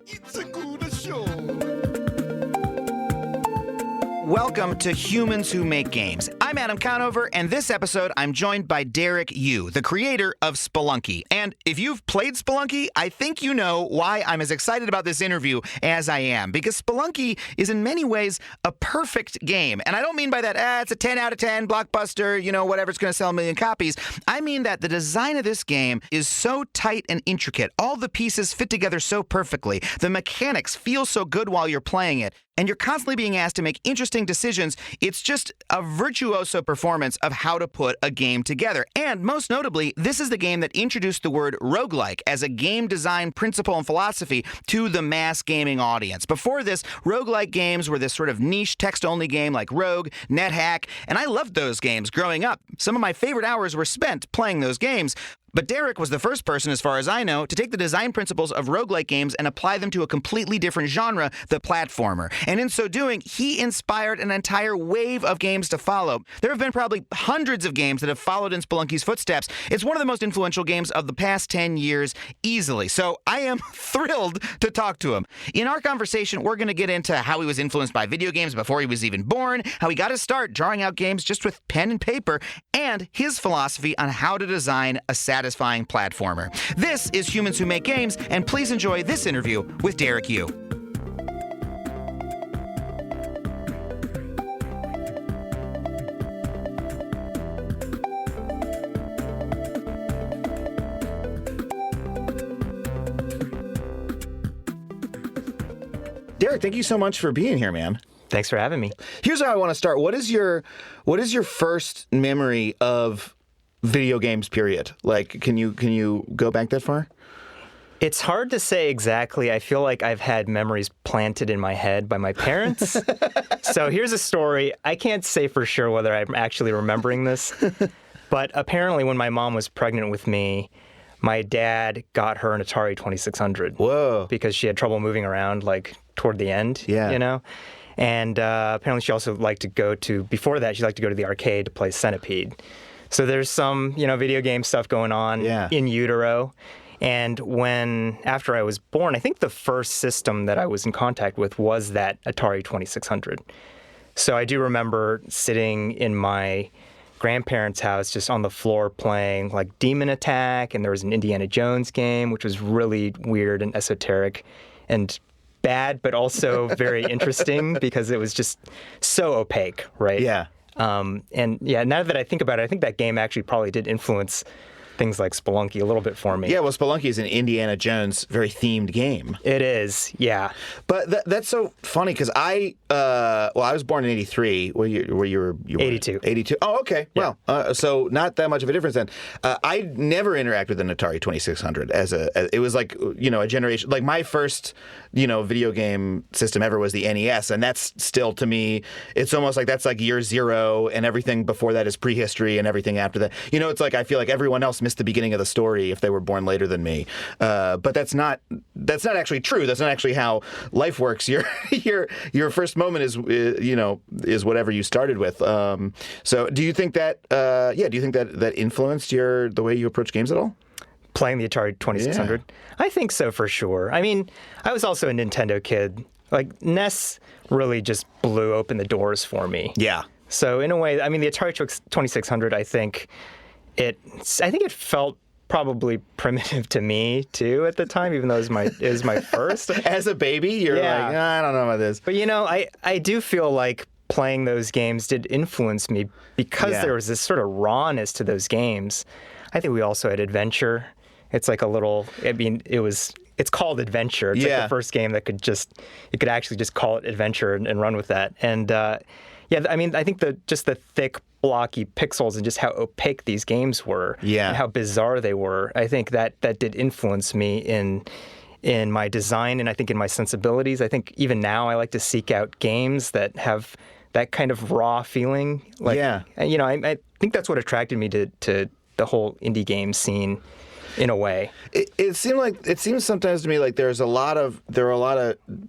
It's a good show. Welcome to Humans Who Make Games. I'm Adam Conover, and this episode I'm joined by Derek Yu, the creator of Spelunky. And if you've played Spelunky, I think you know why I'm as excited about this interview as I am, because Spelunky is in many ways a perfect game. And I don't mean by that, it's a 10 out of 10 blockbuster, whatever, it's going to sell 1 million copies. I mean that the design of this game is so tight and intricate. All the pieces fit together so perfectly. The mechanics feel so good while you're playing it. And you're constantly being asked to make interesting decisions. It's just a virtuoso performance of how to put a game together. And most notably, this is the game that introduced the word roguelike as a game design principle and philosophy to the mass gaming audience. Before this, roguelike games were this sort of niche text-only game like Rogue, NetHack, and I loved those games growing up. Some of my favorite hours were spent playing those games. But Derek was the first person, as far as I know, to take the design principles of roguelike games and apply them to a completely different genre, the platformer. And in so doing, he inspired an entire wave of games to follow. There have been probably hundreds of games that have followed in Spelunky's footsteps. It's one of the most influential games of the past 10 years, easily. So I am thrilled to talk to him. In our conversation, we're going to get into how he was influenced by video games before he was even born, how he got his start drawing out games just with pen and paper, and his philosophy on how to design a satisfying platformer. This is Humans Who Make Games, and please enjoy this interview with Derek Yu. Derek, thank you so much for being here, man. Thanks for having me. Here's how I want to start. What is your first memory of video games, period? Like, can you go back that far? It's hard to say exactly. I feel like I've had memories planted in my head by my parents. So here's a story. I can't say for sure whether I'm actually remembering this, but apparently when my mom was pregnant with me, my dad got her an Atari 2600. Whoa. Because she had trouble moving around, like, toward the end, And apparently she also liked to go to, before that, she liked to go to the arcade to play Centipede. So there's some, video game stuff going on in utero. And after I was born, I think the first system that I was in contact with was that Atari 2600. So I do remember sitting in my grandparents' house just on the floor playing like Demon Attack, and there was an Indiana Jones game, which was really weird and esoteric and bad, but also very interesting because it was just so opaque, right? Yeah. Now that I think about it, I think that game actually probably did influence things like Spelunky a little bit for me. Yeah, well, Spelunky is an Indiana Jones, very themed game. It is, yeah. But that's so funny because I was born in '83. Where you were 82. 82. Oh, okay. Yeah. Well, so not that much of a difference then. I never interacted with an Atari 2600 it was like a generation. Like my first video game system ever was the NES, and that's still to me, it's almost like that's like year zero, and everything before that is prehistory, and everything after that. It's like I feel like everyone else missed the beginning of the story if they were born later than me. But that's not actually true. That's not actually how life works. Your first moment is whatever you started with. So do you think that that influenced the way you approach games at all? Playing the Atari 2600? Yeah. I think so, for sure. I mean, I was also a Nintendo kid. Like, NES really just blew open the doors for me. Yeah. So in a way, I mean, the Atari 2600, I think it felt probably primitive to me too at the time, even though it was my first. As a baby, you're like, I don't know about this. But I do feel like playing those games did influence me because there was this sort of rawness to those games. I think we also had adventure. It's like it's called adventure. It's like the first game that you could actually just call it adventure and run with that. And I think the thick, blocky pixels and just how opaque these games were and how bizarre they were, I think that did influence me in my design and I think in my sensibilities. I think even now I like to seek out games that have that kind of raw feeling. I think that's what attracted me to the whole indie game scene in a way. It seems sometimes to me like there are a lot of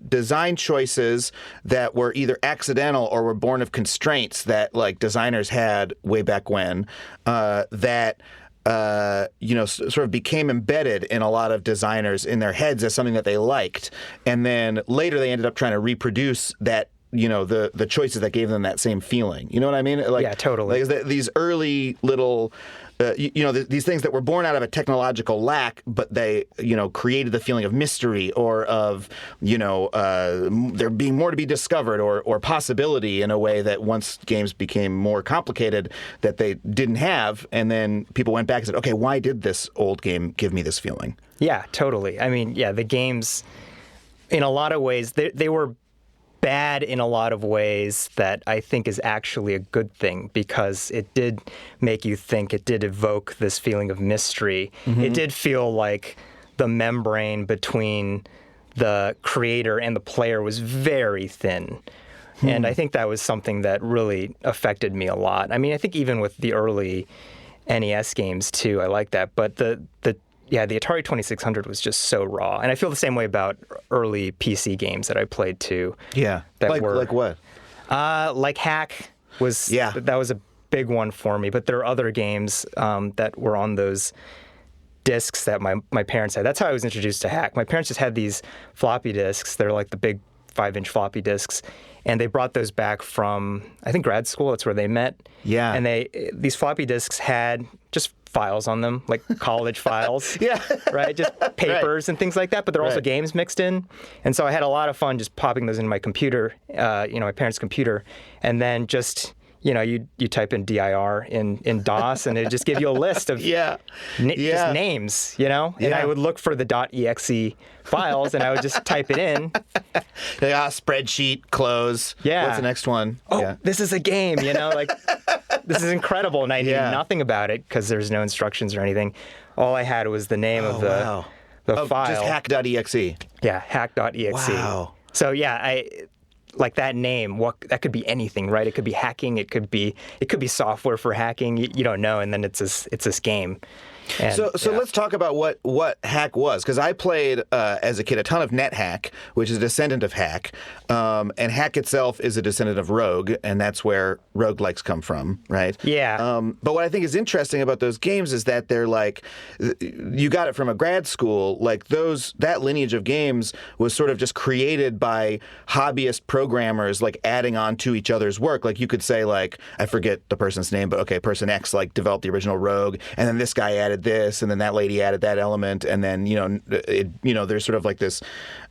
design choices that were either accidental or were born of constraints that like designers had way back when that sort of became embedded in a lot of designers in their heads as something that they liked, and then later they ended up trying to reproduce that. The choices that gave them that same feeling. You know what I mean? Yeah, totally. Like these early little, these things that were born out of a technological lack, but they, created the feeling of mystery or of, there being more to be discovered or possibility in a way that once games became more complicated that they didn't have. And then people went back and said, okay, why did this old game give me this feeling? Yeah, totally. I mean, yeah, the games, in a lot of ways, they were bad in a lot of ways that I think is actually a good thing because it did make you think, it did evoke this feeling of mystery. Mm-hmm. It did feel like the membrane between the creator and the player was very thin. And I think that was something that really affected me a lot. I mean, I think even with the early NES games too, I like that. But the Atari 2600 was just so raw. And I feel the same way about early PC games that I played too. Yeah. Like what? Like Hack was, that was a big one for me. But there are other games that were on those discs that my parents had. That's how I was introduced to Hack. My parents just had these floppy disks. They're like the big 5-inch floppy disks. And they brought those back from, I think, grad school. That's where they met. Yeah. And these floppy disks had just files on them, like college files. Yeah. Right? Just papers and things like that. But there are also games mixed in. And so I had a lot of fun just popping those into my computer, my parents' computer. And then just, you type in dir in DOS, and it would just give you a list of just names, And I would look for the .exe files, and I would just type it in. Spreadsheet, close. Yeah. What's the next one? This is a game, this is incredible. And I knew nothing about it because there's no instructions or anything. All I had was the name of the file. Just hack.exe. Yeah, hack.exe. Wow. So like that name, that could be anything, right? It could be hacking. It could be software for hacking. You don't know, and then it's this game. And, so let's talk about what Hack was, because I played as a kid a ton of NetHack, which is a descendant of Hack, and Hack itself is a descendant of Rogue, and that's where roguelikes come from, right? Yeah. But what I think is interesting about those games is that they're like, you got it from a grad school, like that lineage of games was sort of just created by hobbyist programmers, like adding on to each other's work. Like you could say, like, I forget the person's name, but okay, person X like developed the original Rogue, and then this guy added this, and then that lady added that element, and then there's sort of like this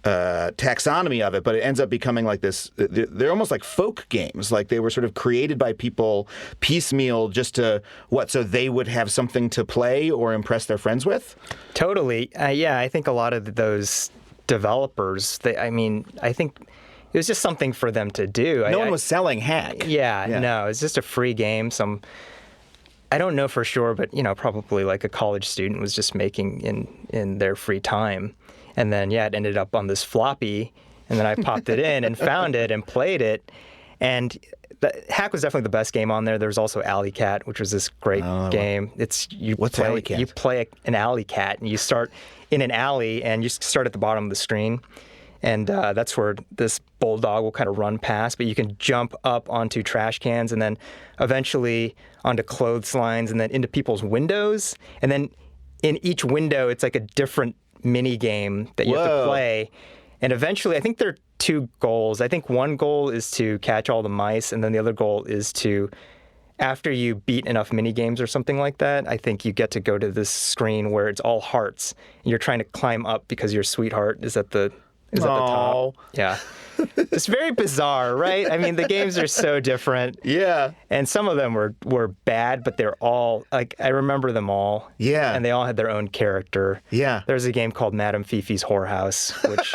taxonomy of it, but it ends up becoming like this. They're almost like folk games, like they were sort of created by people piecemeal just to so they would have something to play or impress their friends with. Totally, I think a lot of those developers, I think it was just something for them to do. No one was selling Hack. No, it's just a free game. I don't know for sure, but probably like a college student was just making in their free time. And then it ended up on this floppy, and then I popped it in and found it and played it. And Hack was definitely the best game on there. There was also Alley Cat, which was this great game. What's Alley Cat? You play an alley cat, and you start in an alley, and you start at the bottom of the screen. And that's where this bulldog will kind of run past, but you can jump up onto trash cans and then eventually onto clotheslines and then into people's windows. And then in each window, it's like a different mini game that you have to play. And eventually, I think there are two goals. I think one goal is to catch all the mice, and then the other goal is to, after you beat enough mini games or something like that, I think you get to go to this screen where it's all hearts. And you're trying to climb up because your sweetheart is at the top. Yeah. It's very bizarre, right? I mean, the games are so different. Yeah. And some of them were bad, but they're all, like, I remember them all. Yeah. And they all had their own character. Yeah. There's a game called Madame Fifi's Whorehouse, which...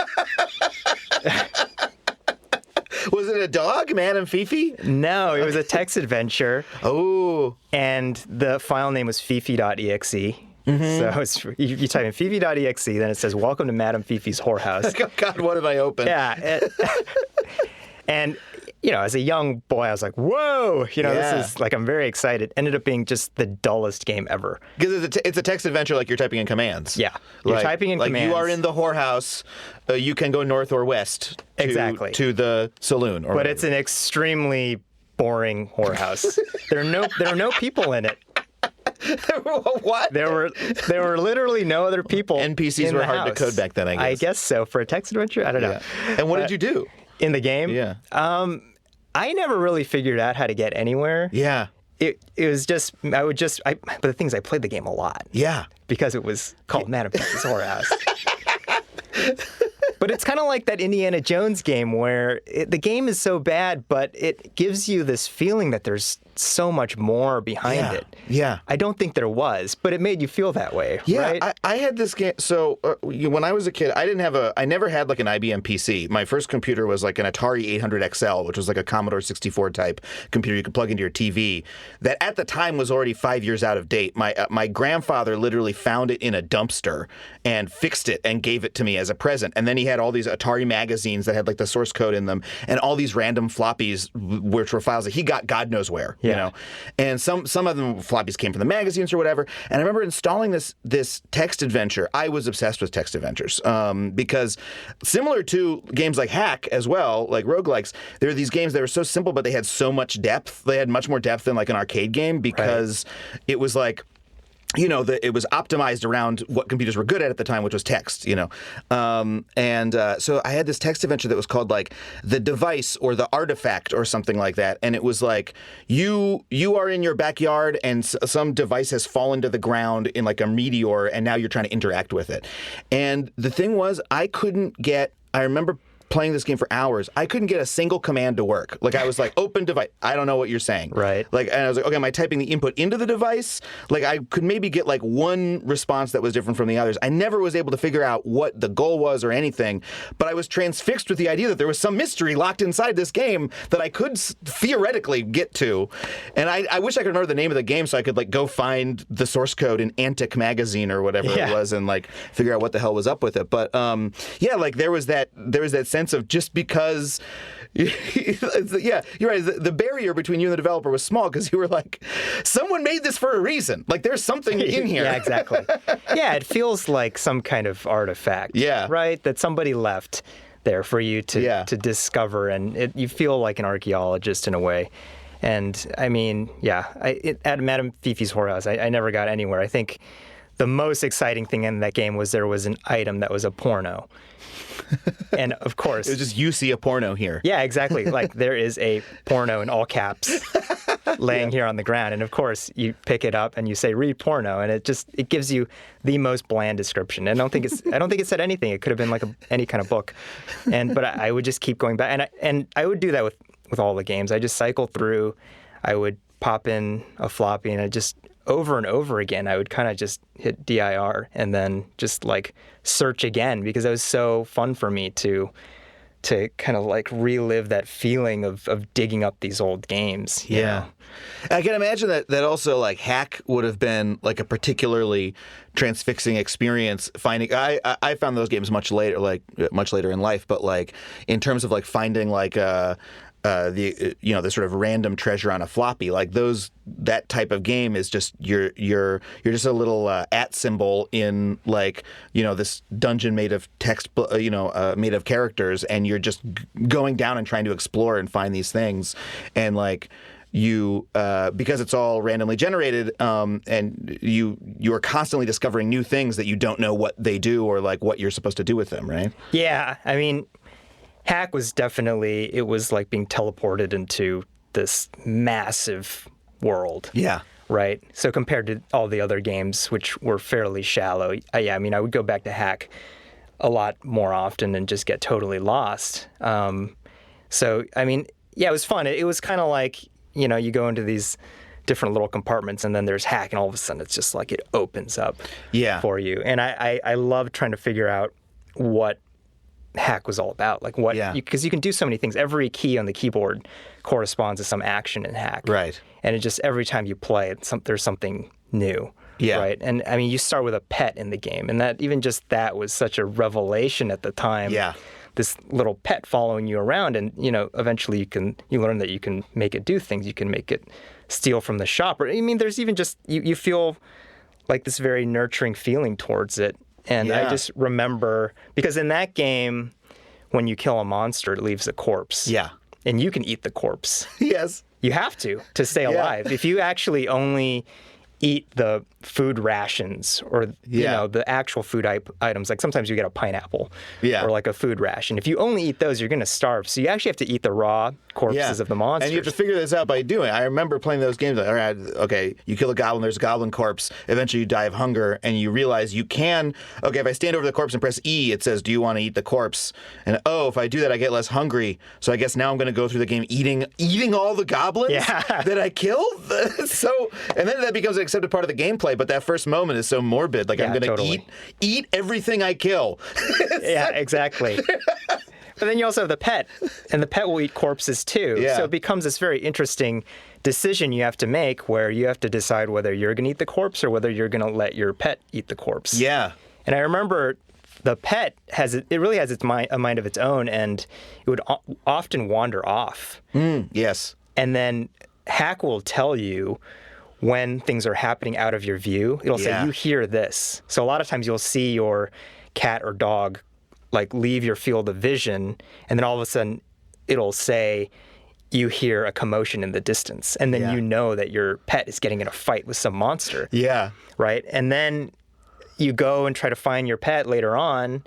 Was it a dog, Madame Fifi? No, it was a text adventure. Oh. And the file name was fifi.exe. Mm-hmm. So you type in fifi.exe, then it says, "Welcome to Madame Fifi's Whorehouse." God, what have I opened? Yeah. And, as a young boy, I was like, whoa, this is like, I'm very excited. Ended up being just the dullest game ever. Because it's a text adventure, like you're typing in commands. Yeah. You're typing in commands. Like you are in the whorehouse, you can go north or west to the saloon. But it's an extremely boring whorehouse. There are no people in it. What? There were literally no other people. NPCs in were the hard to house. code back then, I guess. I guess so. For a text adventure, I don't know. And what did you do? In the game? Yeah. I never really figured out how to get anywhere. Yeah. It was just but the thing is, I played the game a lot. Yeah. Because it was called Madame P's Whorehouse. But it's kind of like that Indiana Jones game where the game is so bad, but it gives you this feeling that there's so much more behind it. Yeah. I don't think there was, but it made you feel that way, Yeah, right? I had this game. So when I was a kid, I never had like an IBM PC. My first computer was like an Atari 800 XL, which was like a Commodore 64 type computer you could plug into your TV. That at the time was already 5 years out of date. My grandfather literally found it in a dumpster and fixed it and gave it to me as a present. And then he had all these Atari magazines that had like the source code in them and all these random floppies, which were files that he got God knows where. You know, and some of them floppies came from the magazines or whatever. And I remember installing this text adventure. I was obsessed with text adventures because similar to games like Hack as well, like roguelikes, there are these games that were so simple, but they had so much depth. They had much more depth than like an arcade game because it was like, you know, it was optimized around what computers were good at the time, which was text, you know. So I had this text adventure that was called like The Device or The Artifact or something like that. And it was like you are in your backyard and some device has fallen to the ground in like a meteor and now you're trying to interact with it. And the thing was, I remember playing this game for hours, I couldn't get a single command to work. Like I was like, open device. I don't know what you're saying. Right. Like, and I was like, okay, am I typing the input into the device? Like I could maybe get like one response that was different from the others. I never was able to figure out what the goal was or anything, but I was transfixed with the idea that there was some mystery locked inside this game that I could theoretically get to. And I wish I could remember the name of the game so I could like go find the source code in Antic magazine or whatever it was and like figure out what the hell was up with it. But like there was that sense of just because, you're right, the barrier between you and the developer was small because you were like, someone made this for a reason. Like there's something in here. Yeah, exactly. Yeah, it feels like some kind of artifact. Yeah. Right? That somebody left there for you to discover, and you feel like an archaeologist in a way. And I mean, at Madame Fifi's Whorehouse, I never got anywhere. I think the most exciting thing in that game was there was an item that was a porno. And of course, it was just, you see a porno here. Yeah, exactly. Like there is a porno in all caps laying here on the ground. And of course, you pick it up and you say, read porno. And it gives you the most bland description. And I don't think it said anything. It could have been like any kind of book. But I would just keep going back. And I would do that with all the games. I just cycle through. I would pop in a floppy and I just over and over again, I would kind of just hit DIR and then just like search again because it was so fun for me to kind of like relive that feeling of digging up these old games. Yeah. I can imagine that also like Hack would have been like a particularly transfixing experience finding. I found those games much later in life, but like in terms of like finding like the sort of random treasure on a floppy, like that type of game is just you're just a little @ symbol in like this dungeon made of text, made of characters, and you're just going down and trying to explore and find these things, and like you because it's all randomly generated, and you are constantly discovering new things that you don't know what they do or like what you're supposed to do with them, right? Yeah, I mean, Hack was definitely, it was like being teleported into this massive world. Yeah. Right? So compared to all the other games, which were fairly shallow, I would go back to Hack a lot more often and just get totally lost. So, I mean, yeah, it was fun. It was kind of like, you go into these different little compartments and then there's Hack and all of a sudden it's just like it opens up for you. And I love trying to figure out what Hack was all about, like what, because you can do so many things. Every key on the keyboard corresponds to some action in Hack, right? And it just every time you play it, there's something new, right? And I mean, you start with a pet in the game, and that was such a revelation at the time. Yeah, this little pet following you around, and eventually you learn that you can make it do things. You can make it steal from the shop, or I mean, there's even just you feel like this very nurturing feeling towards it. And I just remember, because in that game, when you kill a monster, it leaves a corpse. Yeah. And you can eat the corpse. Yes. You have to stay alive. If you actually only eat the food rations or the actual food items. Like sometimes you get a pineapple or like a food ration. If you only eat those, you're going to starve. So you actually have to eat the raw corpses of the monsters. And you have to figure this out by doing it. I remember playing those games. Like, all right, okay, you kill a goblin, there's a goblin corpse. Eventually you die of hunger, and you realize you can, okay, if I stand over the corpse and press E, it says, do you want to eat the corpse? And if I do that, I get less hungry. So I guess now I'm going to go through the game eating all the goblins that I killed? And then that becomes an accepted part of the gameplay, but that first moment is so morbid. Like, I'm going to eat everything I kill. Exactly. But then you also have the pet, and the pet will eat corpses too. Yeah. So it becomes this very interesting decision you have to make where you have to decide whether you're going to eat the corpse or whether you're going to let your pet eat the corpse. Yeah. And I remember the pet really has a mind of its own, and it would often wander off. Yes. And then Hack will tell you when things are happening out of your view. It'll say, you hear this. So a lot of times you'll see your cat or dog like leave your field of vision, and then all of a sudden it'll say you hear a commotion in the distance, and then you know that your pet is getting in a fight with some monster. Yeah. Right? And then you go and try to find your pet later on,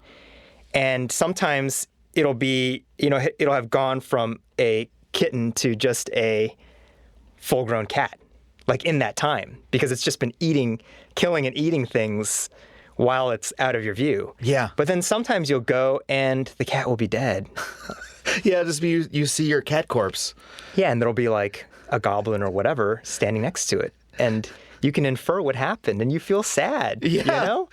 and sometimes it'll be, it'll have gone from a kitten to just a full-grown cat, like in that time, because it's just been killing and eating things while it's out of your view. Yeah. But then sometimes you'll go and the cat will be dead. You see your cat corpse. Yeah, and there'll be like a goblin or whatever standing next to it. And you can infer what happened, and you feel sad. Yeah.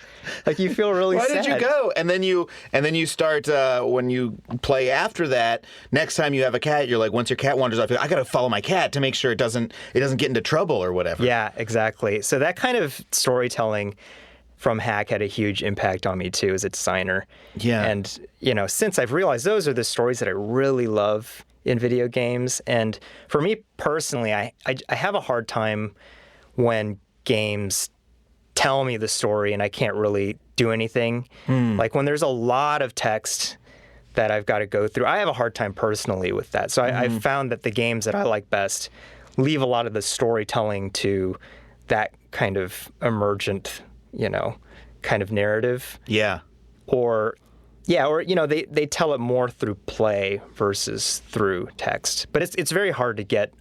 Like you feel really sad. Why did you go? And then you start when you play after that. Next time you have a cat, you're like, once your cat wanders off, I got to follow my cat to make sure it doesn't get into trouble or whatever. Yeah, exactly. So that kind of storytelling from Hack had a huge impact on me too as a designer. Yeah. And since I've realized those are the stories that I really love in video games, and for me personally, I have a hard time when games tell me the story and I can't really do anything. Like when there's a lot of text that I've got to go through, I have a hard time personally with that. So I've found that the games that I like best leave a lot of the storytelling to that kind of emergent, kind of narrative. Yeah. Or they tell it more through play versus through text. But it's very hard to get,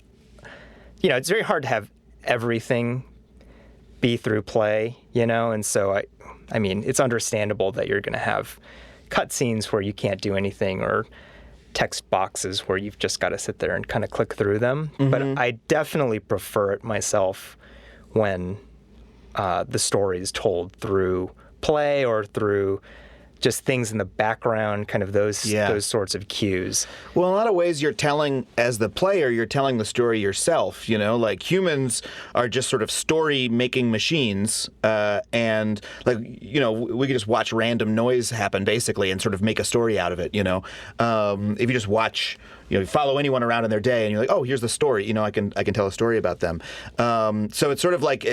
it's very hard to have everything be through play, and so I mean, it's understandable that you're going to have cutscenes where you can't do anything or text boxes where you've just got to sit there and kind of click through them. But I definitely prefer it myself when the story is told through play or through just things in the background, kind of those sorts of cues. Well, in a lot of ways, you're telling, as the player, you're telling the story yourself, like humans are just sort of story-making machines, and like, we could just watch random noise happen, basically, and sort of make a story out of it, If you just watch, you follow anyone around in their day, and you're like, oh, here's the story, I can tell a story about them. So it's sort of like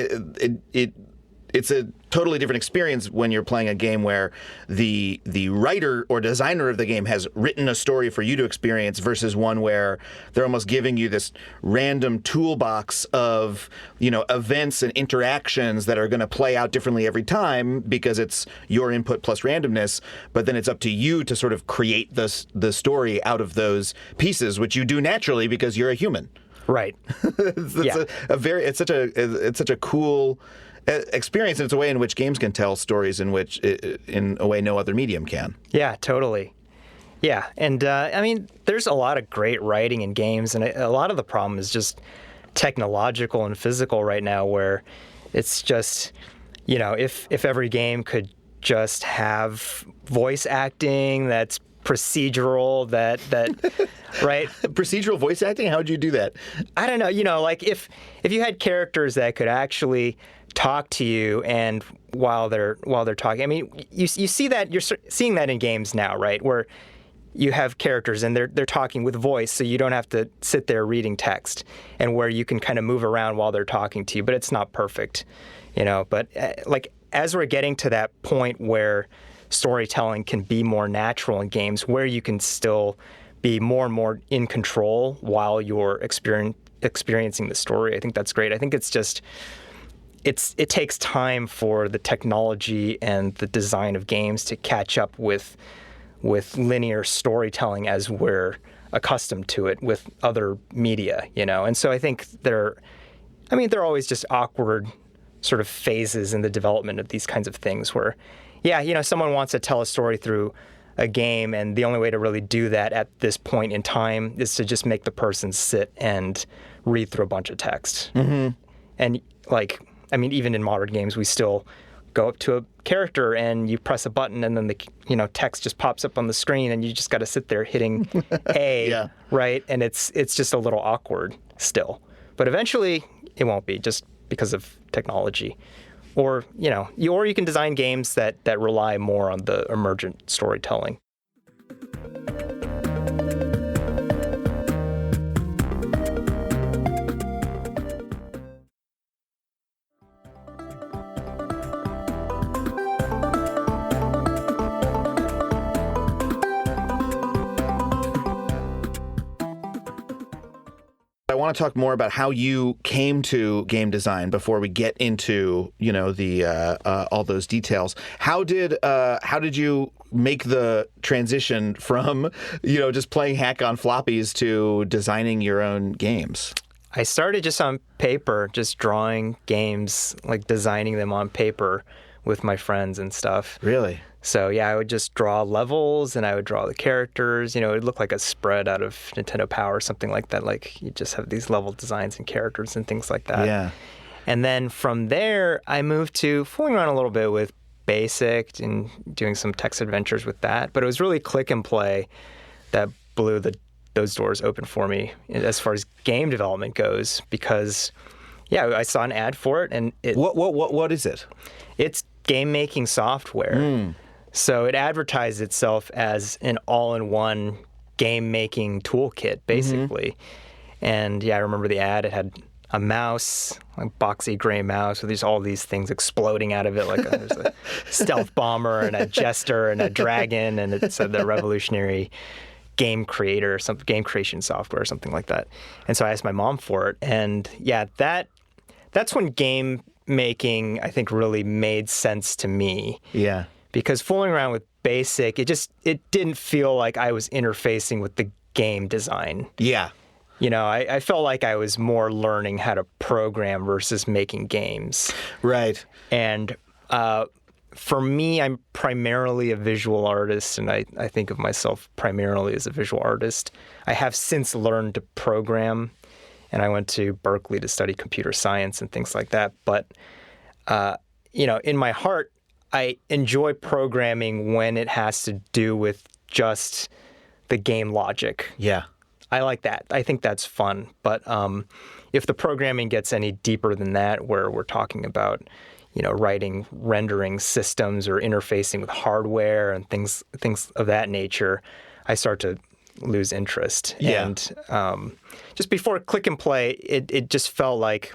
it's a totally different experience when you're playing a game where the writer or designer of the game has written a story for you to experience versus one where they're almost giving you this random toolbox of, events and interactions that are going to play out differently every time because it's your input plus randomness, but then it's up to you to sort of create the story out of those pieces, which you do naturally because you're a human. Right. It's such a cool experience, and it's a way in which games can tell stories in a way no other medium can. Yeah, totally. Yeah, and I mean, there's a lot of great writing in games, and a lot of the problem is just technological and physical right now, where it's just, if every game could just have voice acting that's procedural, that right? Procedural voice acting? How would you do that? I don't know. Like if you had characters that could actually talk to you, and while they're talking, I mean, you see that, you're seeing that in games now, right? Where you have characters and they're talking with voice, so you don't have to sit there reading text, and where you can kind of move around while they're talking to you, but it's not perfect, But like as we're getting to that point where storytelling can be more natural in games, where you can still be more and more in control while you're experiencing the story, I think that's great. I think it's just, it takes time for the technology and the design of games to catch up with linear storytelling as we're accustomed to it with other media, And so I think there are always just awkward sort of phases in the development of these kinds of things where, someone wants to tell a story through a game, and the only way to really do that at this point in time is to just make the person sit and read through a bunch of text. Mm-hmm. And even in modern games, we still go up to a character and you press a button and then the text just pops up on the screen and you just got to sit there hitting A, right? And it's just a little awkward still. But eventually it won't be, just because of technology. Or, you can design games that rely more on the emergent storytelling. I want to talk more about how you came to game design before we get into the all those details. How did you make the transition from just playing hack on floppies to designing your own games? I started just on paper, just drawing games, like designing them on paper with my friends and stuff. Really? So I would just draw levels and I would draw the characters. It would look like a spread out of Nintendo Power or something like that. Like you just have these level designs and characters and things like that. Yeah. And then from there, I moved to fooling around a little bit with BASIC and doing some text adventures with that. But it was really Click and Play that blew those doors open for me as far as game development goes, because I saw an ad for it and What is it? It's game making software. So it advertised itself as an all-in-one game-making toolkit, basically. And I remember the ad. It had a mouse, like boxy gray mouse with all these things exploding out of it, like there's a stealth bomber and a jester and a dragon, and it said the revolutionary game creator, some game creation software or something like that. And so I asked my mom for it, and that's when game making, I think, really made sense to me. Yeah. Because fooling around with BASIC, it didn't feel like I was interfacing with the game design. Yeah. I felt like I was more learning how to program versus making games. Right. And for me, I'm primarily a visual artist, and I think of myself primarily as a visual artist. I have since learned to program, and I went to Berkeley to study computer science and things like that. But, in my heart, I enjoy programming when it has to do with just the game logic. Yeah. I like that. I think that's fun. But if the programming gets any deeper than that, where we're talking about, writing rendering systems or interfacing with hardware and things of that nature, I start to lose interest. Yeah. And just before Click and Play, it just felt like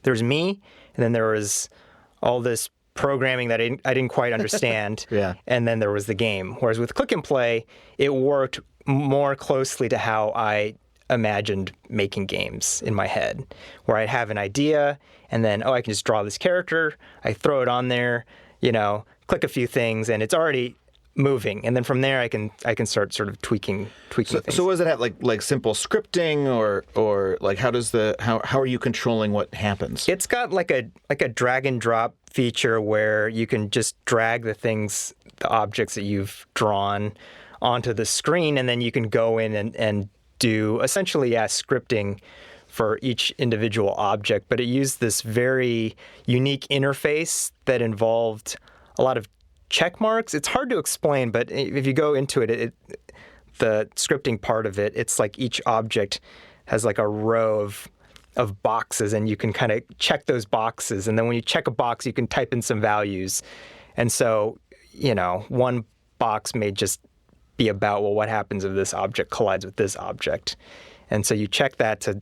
there's me, and then there was all this programming that I didn't quite understand. Yeah. And then there was the game. Whereas with Click and Play, it worked more closely to how I imagined making games in my head, where I'd have an idea and then, I can just draw this character, I throw it on there, click a few things, and it's already moving. And then from there, I can start sort of tweaking things. So what does it have, like simple scripting, or like how are you controlling what happens? It's got like a drag and drop feature where you can just drag the objects that you've drawn onto the screen, and then you can go in and do essentially scripting for each individual object. But it used this very unique interface that involved a lot of check marks. It's hard to explain, but if you go into it, the scripting part of it, it's like each object has like a row of boxes, and you can kind of check those boxes. And then when you check a box, you can type in some values. And so, one box may just be about, what happens if this object collides with this object? And so you check that to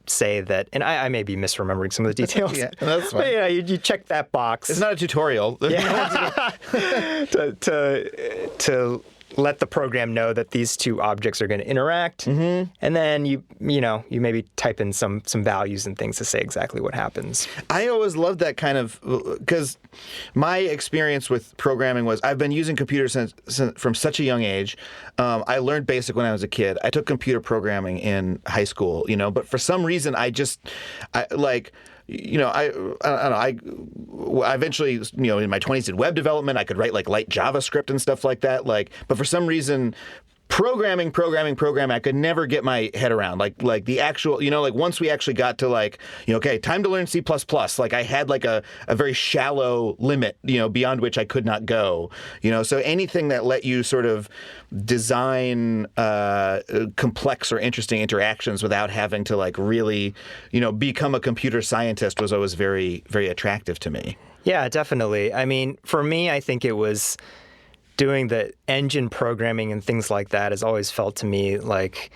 say that, and I may be misremembering some of the details. Yeah, that's fine. But you check that box. It's not a tutorial. Yeah. to let the program know that these two objects are going to interact, and then you maybe type in some values and things to say exactly what happens. I always loved that kind of, because my experience with programming was I've been using computers from such a young age. I learned BASIC when I was a kid. I took computer programming in high school, but for some reason I eventually, in my 20s did web development. I could write like light JavaScript and stuff like that. But for some reason, programming, I could never get my head around. Like the actual, once we actually got to okay, time to learn C++. I had a very shallow limit, beyond which I could not go. So anything that let you sort of design complex or interesting interactions without having to really, become a computer scientist was always very, very attractive to me. Yeah, definitely. I mean, for me, I think it was doing the engine programming and things like that has always felt to me like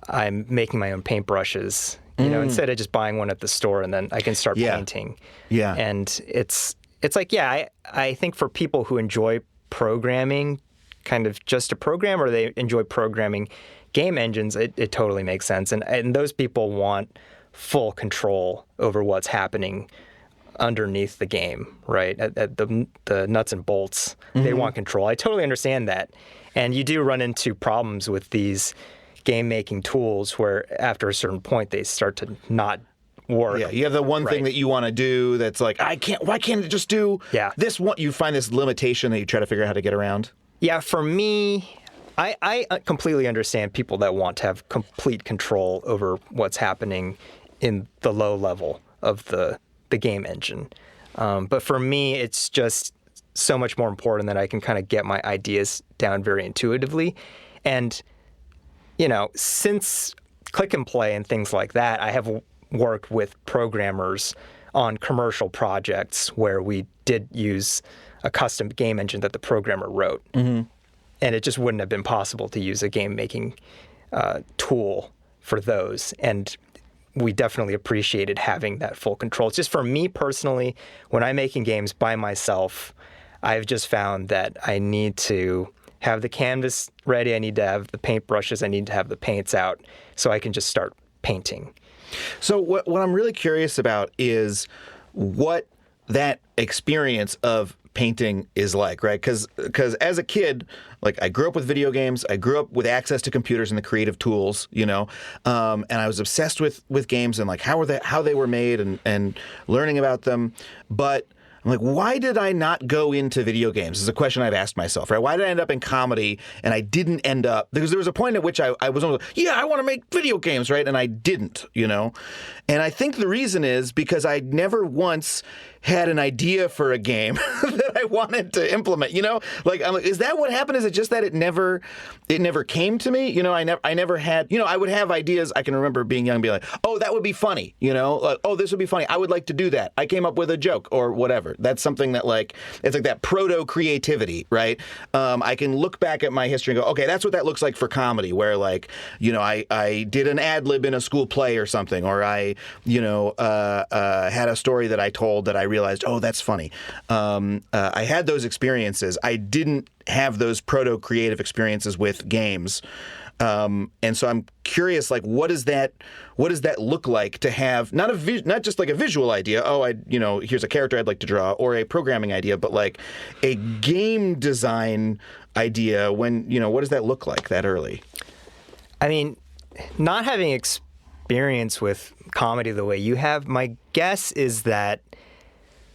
I'm making my own paintbrushes, instead of just buying one at the store and then I can start painting. Yeah. And it's I think for people who enjoy programming, kind of just to program, or they enjoy programming game engines, it totally makes sense. And those people want full control over what's happening underneath the game, right? At the nuts and bolts, they want control. I totally understand that. And you do run into problems with these game-making tools where after a certain point they start to not work. Yeah, you have the one thing that you want to do that's why can't it just do this one? You find this limitation that you try to figure out how to get around? Yeah, for me, I completely understand people that want to have complete control over what's happening in the low level of the game engine. But for me, it's just so much more important that I can kind of get my ideas down very intuitively. And, since Click and Play and things like that, I have worked with programmers on commercial projects where we did use a custom game engine that the programmer wrote. And it just wouldn't have been possible to use a game-making tool for those. And we definitely appreciated having that full control. It's just for me personally, when I'm making games by myself, I've just found that I need to have the canvas ready, I need to have the paintbrushes, I need to have the paints out so I can just start painting. So what I'm really curious about is what that experience of painting is like, right? Because as a kid, I grew up with video games. I grew up with access to computers and the creative tools, and I was obsessed with games and how they were made and learning about them. But I'm like, why did I not go into video games? This is a question I've asked myself, right? Why did I end up in comedy and I didn't end up, because there was a point at which I was almost like, I want to make video games, right? And I didn't, And I think the reason is because I never once had an idea for a game that I wanted to implement, I'm like, is that what happened? Is it just that it never came to me? I never had, I would have ideas. I can remember being young and be like, oh, that would be funny, oh, this would be funny. I would like to do that. I came up with a joke or whatever. That's something that it's like that proto-creativity, right? I can look back at my history and go, okay, that's what that looks like for comedy, where I did an ad lib in a school play or something, or I, had a story that I told that I realized, oh, that's funny. I had those experiences. I didn't have those proto-creative experiences with games. And so I'm curious, what does that look like to have not just a visual idea, here's a character I'd like to draw, or a programming idea, but a game design idea when, what does that look like that early? I mean, not having experience with comedy the way you have, my guess is that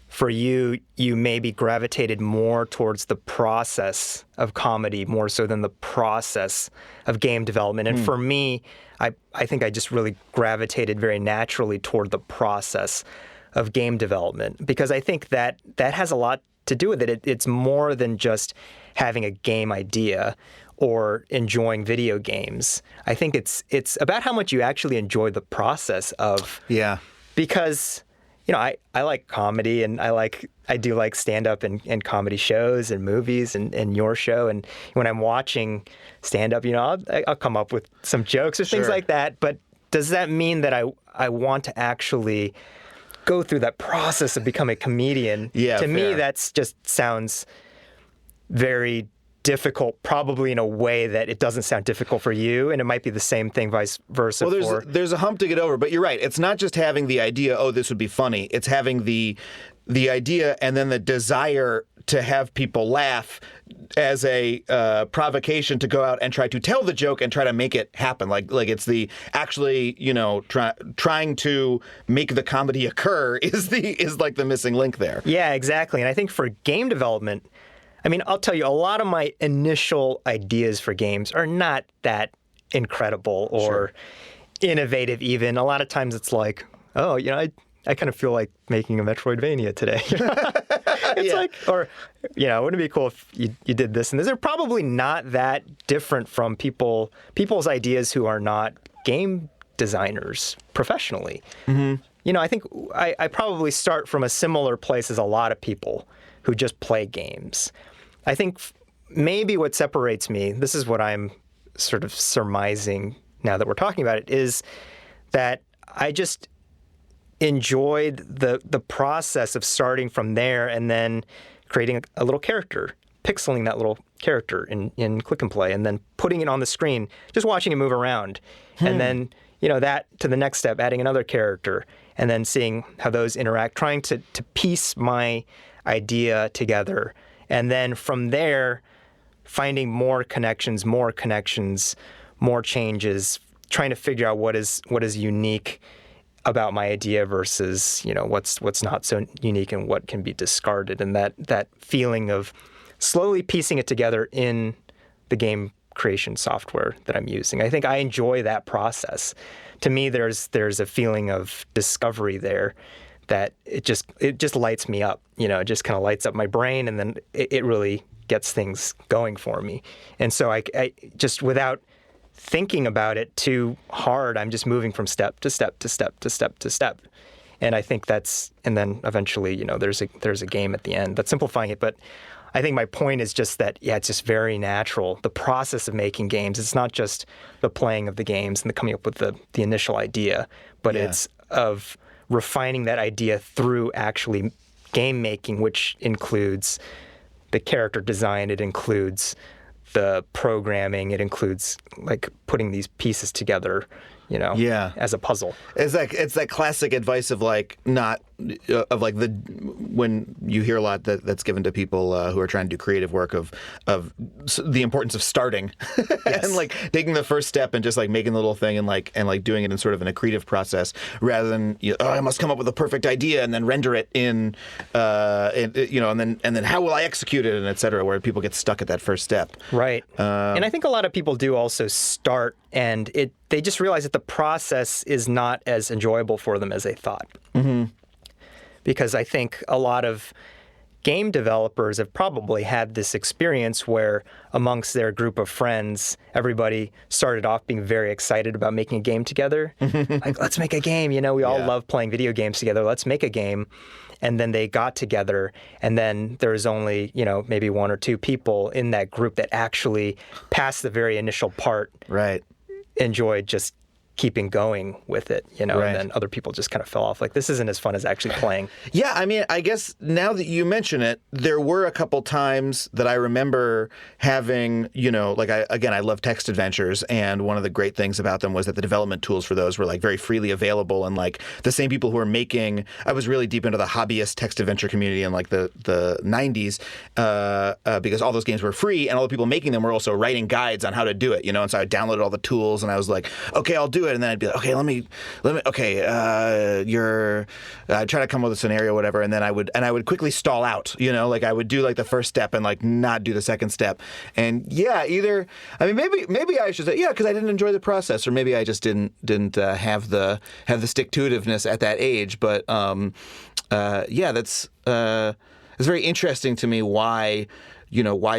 for you maybe gravitated more towards the process of comedy more so than the process of game development. And for me, I think I just really gravitated very naturally toward the process of game development, because I think that has a lot to do with it. It's more than just having a game idea or enjoying video games. I think it's about how much you actually enjoy the process of. Yeah. Because I like comedy, and I do like stand-up and comedy shows and movies and your show. And when I'm watching stand-up, I'll come up with some jokes or things like that. But does that mean that I want to actually go through that process of becoming a comedian? Yeah, to me, that's just sounds very difficult, probably in a way that it doesn't sound difficult for you, and it might be the same thing vice versa. Well, there's a hump to get over, but you're right. It's not just having the idea, oh, this would be funny. It's having the idea and then the desire to have people laugh as a provocation to go out and try to tell the joke and try to make it happen. Like it's the actually, trying to make the comedy occur is like the missing link there. Yeah, exactly. And I think for game development, I mean, I'll tell you, a lot of my initial ideas for games are not that incredible or innovative even. A lot of times it's like, oh, I kind of feel like making a Metroidvania today. It's like, or, wouldn't it be cool if you did this and this? They're probably not that different from people's ideas who are not game designers professionally. Mm-hmm. I think I probably start from a similar place as a lot of people who just play games. I think maybe what separates me, this is what I'm sort of surmising now that we're talking about it, is that I just enjoyed the process of starting from there and then creating a little character, pixeling that little character in Click and Play, and then putting it on the screen, just watching it move around. And then, that to the next step, adding another character, and then seeing how those interact, trying to piece my idea together. And then from there, finding more connections, more changes, trying to figure out what is unique about my idea versus, what's not so unique and what can be discarded. And that feeling of slowly piecing it together in the game creation software that I'm using. I think I enjoy that process. To me, there's a feeling of discovery there that it just lights me up. It just kind of lights up my brain, and then it really gets things going for me. And so I just, without thinking about it too hard, I'm just moving from step to step to step to step to step. And I think and then eventually, there's a game at the end. That's simplifying it, but I think my point is just that, it's just very natural. The process of making games, it's not just the playing of the games and the coming up with the initial idea, but it's of refining that idea through actually game making, which includes the character design, it includes the programming, it includes like putting these pieces together, as a puzzle. It's that classic advice of when you hear a lot that's given to people who are trying to do creative work of the importance of starting and like taking the first step and just like making the little thing and doing it in sort of an creative process rather than I must come up with a perfect idea and then render it in and then how will I execute it and et cetera, where people get stuck at that first step. Right. And I think a lot of people do also start and they just realize that the process is not as enjoyable for them as they thought. Mm-hmm. Because I think a lot of game developers have probably had this experience where amongst their group of friends, everybody started off being very excited about making a game together. Like, let's make a game. We all love playing video games together. Let's make a game. And then they got together, and then there was only, maybe one or two people in that group that actually passed the very initial part. Right. Enjoyed just keeping going with it, and then other people just kind of fell off. Like, this isn't as fun as actually playing. Yeah, I mean, I guess now that you mention it, there were a couple times that I remember having, I love text adventures, and one of the great things about them was that the development tools for those were like very freely available, and like the same people who were making, I was really deep into the hobbyist text adventure community in like the 90s because all those games were free, and all the people making them were also writing guides on how to do it, and so I downloaded all the tools, and I was like, okay, I'll do it, and then I'd be like, okay, let me, I'd try to come up with a scenario, or whatever, and then I would quickly stall out, like I would do like the first step and like not do the second step, and maybe I should say, because I didn't enjoy the process, or maybe I just didn't have the stick-to-itiveness at that age, but that's it's very interesting to me why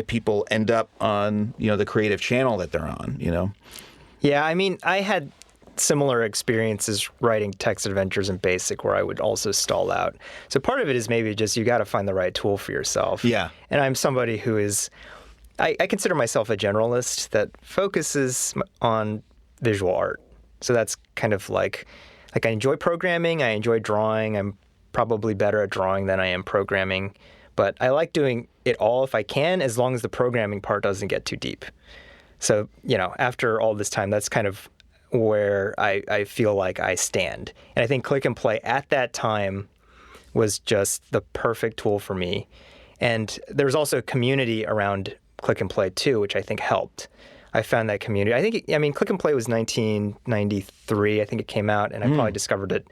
people end up on the creative channel that they're on, Yeah, I mean, I had similar experiences writing text adventures in BASIC where I would also stall out. So part of it is maybe just you got to find the right tool for yourself. Yeah. And I'm somebody who is, I consider myself a generalist that focuses on visual art. So that's kind of like I enjoy programming, I enjoy drawing. I'm probably better at drawing than I am programming. but I like doing it all if I can, as long as the programming part doesn't get too deep. So, after all this time, that's kind of where I feel like I stand. And I think Click and Play at that time was just the perfect tool for me. And there was also a community around Click and Play too, which I think helped. I found that community. Click and Play was 1993. I think it came out, and I probably discovered it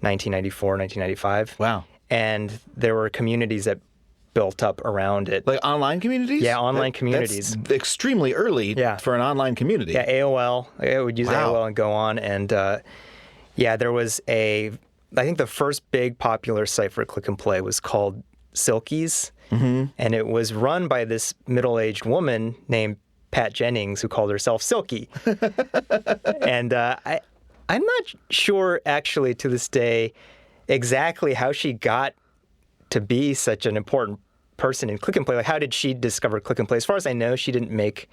1994, 1995. Wow. And there were communities that built up around it. Like online communities? Yeah, online communities. That's extremely early for an online community. Yeah, AOL. I would use AOL and go on. And there was I think the first big popular site for Click and Play was called Silkies. Mm-hmm. And it was run by this middle-aged woman named Pat Jennings, who called herself Silky. And I'm not sure, actually, to this day, exactly how she got to be such an important person in Click and Play. Like, how did she discover Click and Play? As far as I know, she didn't make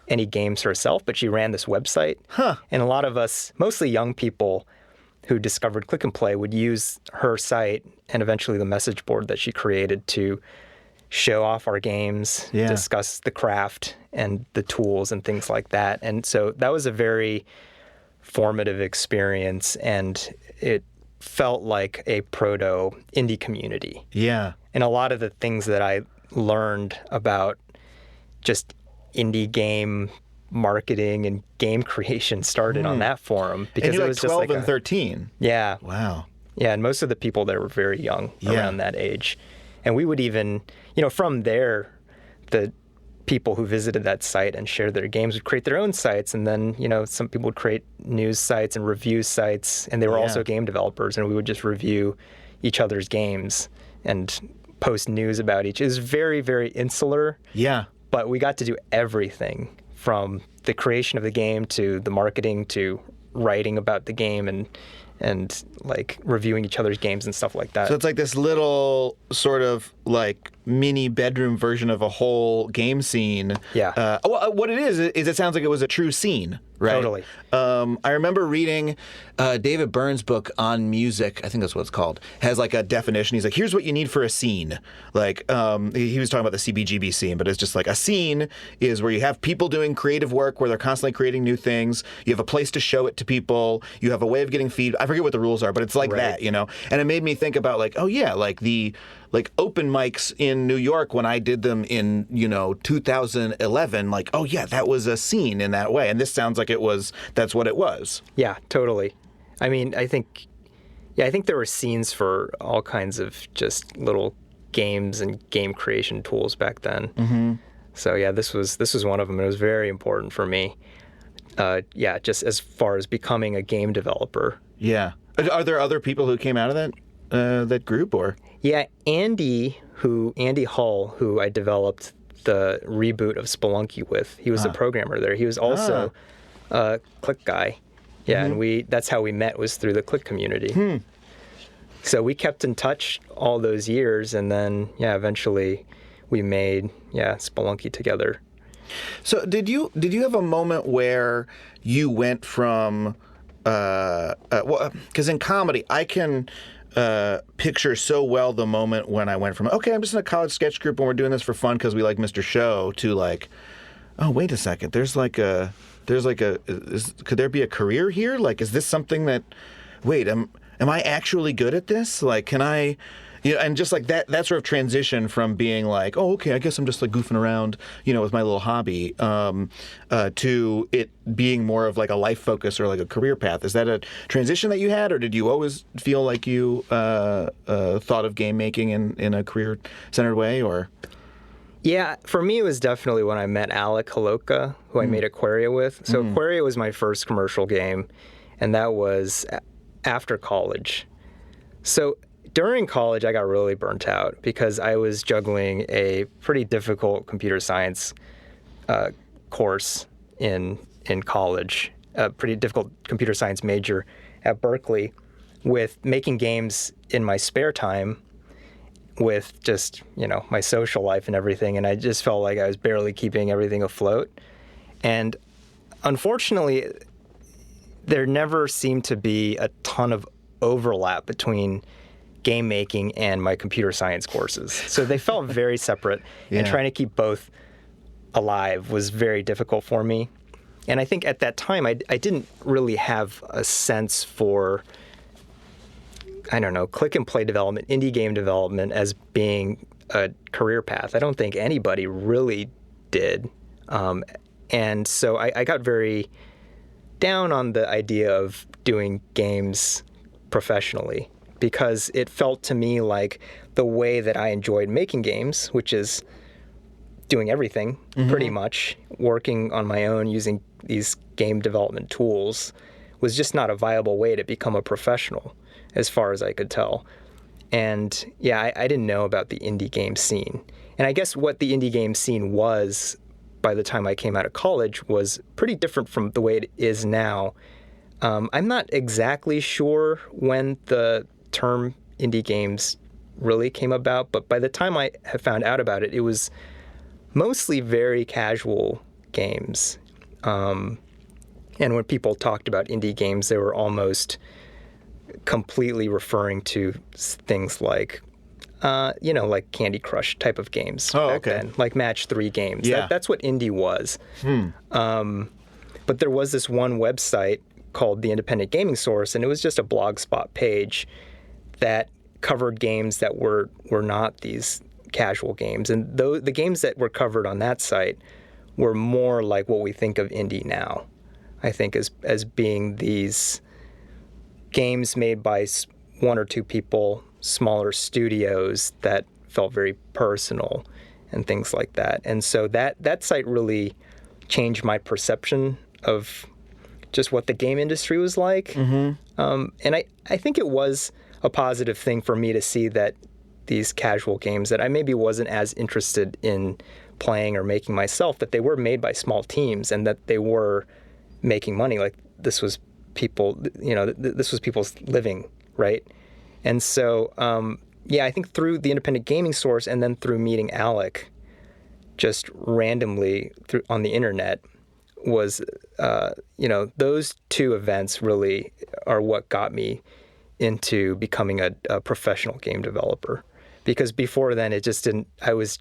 any games herself, but she ran this website. Huh. And a lot of us, mostly young people who discovered Click and Play, would use her site and eventually the message board that she created to show off our games, discuss the craft and the tools and things like that. And so that was a very formative experience, and it felt like a proto indie community. Yeah. And a lot of the things that I learned about just indie game marketing and game creation started on that forum, because and it was 12 just like and 13. Yeah. Wow. Yeah, and most of the people there were very young around that age. And we would even, from there, the people who visited that site and shared their games would create their own sites. And then, some people would create news sites and review sites. And they were also game developers. And we would just review each other's games and post news about each. It was very, very insular. Yeah. But we got to do everything from the creation of the game to the marketing to writing about the game and like reviewing each other's games and stuff like that. So it's like this little sort of like mini bedroom version of a whole game scene. Yeah. What it is it sounds like it was a true scene, right? Totally. I remember reading David Byrne's book on music. I think that's what it's called. Has like a definition. He's like, here's what you need for a scene. Like he was talking about the CBGB scene, but it's just like a scene is where you have people doing creative work where they're constantly creating new things. You have a place to show it to people. You have a way of getting feedback. I forget what the rules are, but it's like that, And it made me think about like, oh yeah, like the open mics in New York when I did them in 2011. Like, oh yeah, that was a scene in that way, and this sounds like that's what it was. Yeah, totally. I mean, I think there were scenes for all kinds of just little games and game creation tools back then. Mm-hmm. So yeah, this was one of them. It was very important for me. Just as far as becoming a game developer. Yeah. Are there other people who came out of that group, or? Yeah, Andy Hull, who I developed the reboot of Spelunky with, he was a programmer there. He was also a Click guy. Yeah, and that's how we met, was through the Click community. So we kept in touch all those years, and then eventually we made Spelunky together. So did you have a moment where you went from because in comedy I can picture so well the moment when I went from, okay, I'm just in a college sketch group and we're doing this for fun because we like Mr. Show, to like, oh, wait a second, could there be a career here? Like, is this something that, wait, am I actually good at this? Like, can I, and just like that sort of transition from being like, oh, okay, I guess I'm just like goofing around, with my little hobby, to it being more of like a life focus or like a career path. Is that a transition that you had, or did you always feel like you thought of game making in a career-centered way, or? Yeah, for me, it was definitely when I met Alec Haloka, who I made Aquaria with. So Aquaria was my first commercial game, and that was after college. So during college, I got really burnt out because I was juggling a pretty difficult computer science course in college, a pretty difficult computer science major at Berkeley, with making games in my spare time, with just, my social life and everything. And I just felt like I was barely keeping everything afloat. And unfortunately, there never seemed to be a ton of overlap between game making and my computer science courses. So they felt very separate, and trying to keep both alive was very difficult for me. And I think at that time, I didn't really have a sense for, I don't know, click and play development, indie game development as being a career path. I don't think anybody really did. And so I got very down on the idea of doing games professionally, because it felt to me like the way that I enjoyed making games, which is doing everything pretty much, working on my own using these game development tools, was just not a viable way to become a professional, as far as I could tell. And yeah, I didn't know about the indie game scene. And I guess what the indie game scene was by the time I came out of college was pretty different from the way it is now. I'm not exactly sure when the term indie games really came about, but by the time I have found out about it, it was mostly very casual games. And when people talked about indie games, they were almost completely referring to things like, like Candy Crush type of games back then, like Match 3 games. Yeah. That's what indie was. But there was this one website called the Independent Gaming Source, and it was just a blogspot page that covered games that were not these casual games. And the games that were covered on that site were more like what we think of indie now, I think, as being these games made by one or two people, smaller studios that felt very personal and things like that. And so that site really changed my perception of just what the game industry was like. And I think it was a positive thing for me to see that these casual games that I maybe wasn't as interested in playing or making myself, that they were made by small teams and that they were making money. Like this was people, this was people's living, right? And so, I think through the Independent Gaming Source and then through meeting Alec just randomly on the internet was, those two events really are what got me into becoming a professional game developer. Because before then, I was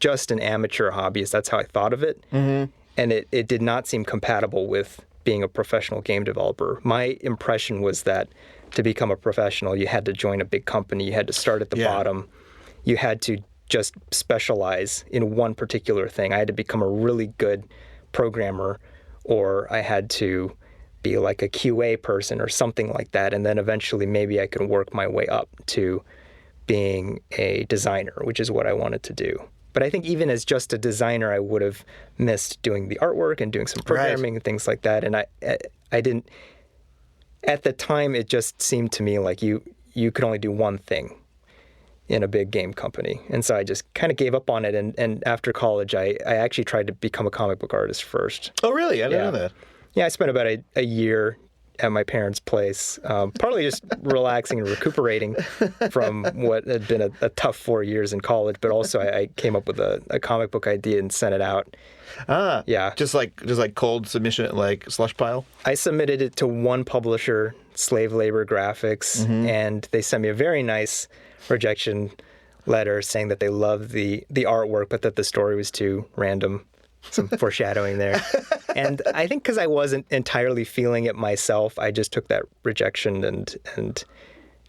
just an amateur hobbyist. That's how I thought of it. And it did not seem compatible with being a professional game developer. My impression was that to become a professional, you had to join a big company. You had to start at the bottom. You had to just specialize in one particular thing. I had to become a really good programmer, or I had to be like a QA person or something like that. And then eventually maybe I could work my way up to being a designer, which is what I wanted to do. But I think even as just a designer, I would have missed doing the artwork and doing some programming and things like that. And I didn't, at the time, it just seemed to me like you could only do one thing in a big game company. And so I just kind of gave up on it. And after college, I actually tried to become a comic book artist first. Oh, really? I didn't know that. Yeah, I spent about a year at my parents' place, partly just relaxing and recuperating from what had been a tough 4 years in college, but also I came up with a comic book idea and sent it out. Yeah. Just like cold submission, like slush pile? I submitted it to one publisher, Slave Labor Graphics, and they sent me a very nice rejection letter saying that they loved the artwork, but that the story was too random. Some foreshadowing there. And I think because I wasn't entirely feeling it myself, I just took that rejection and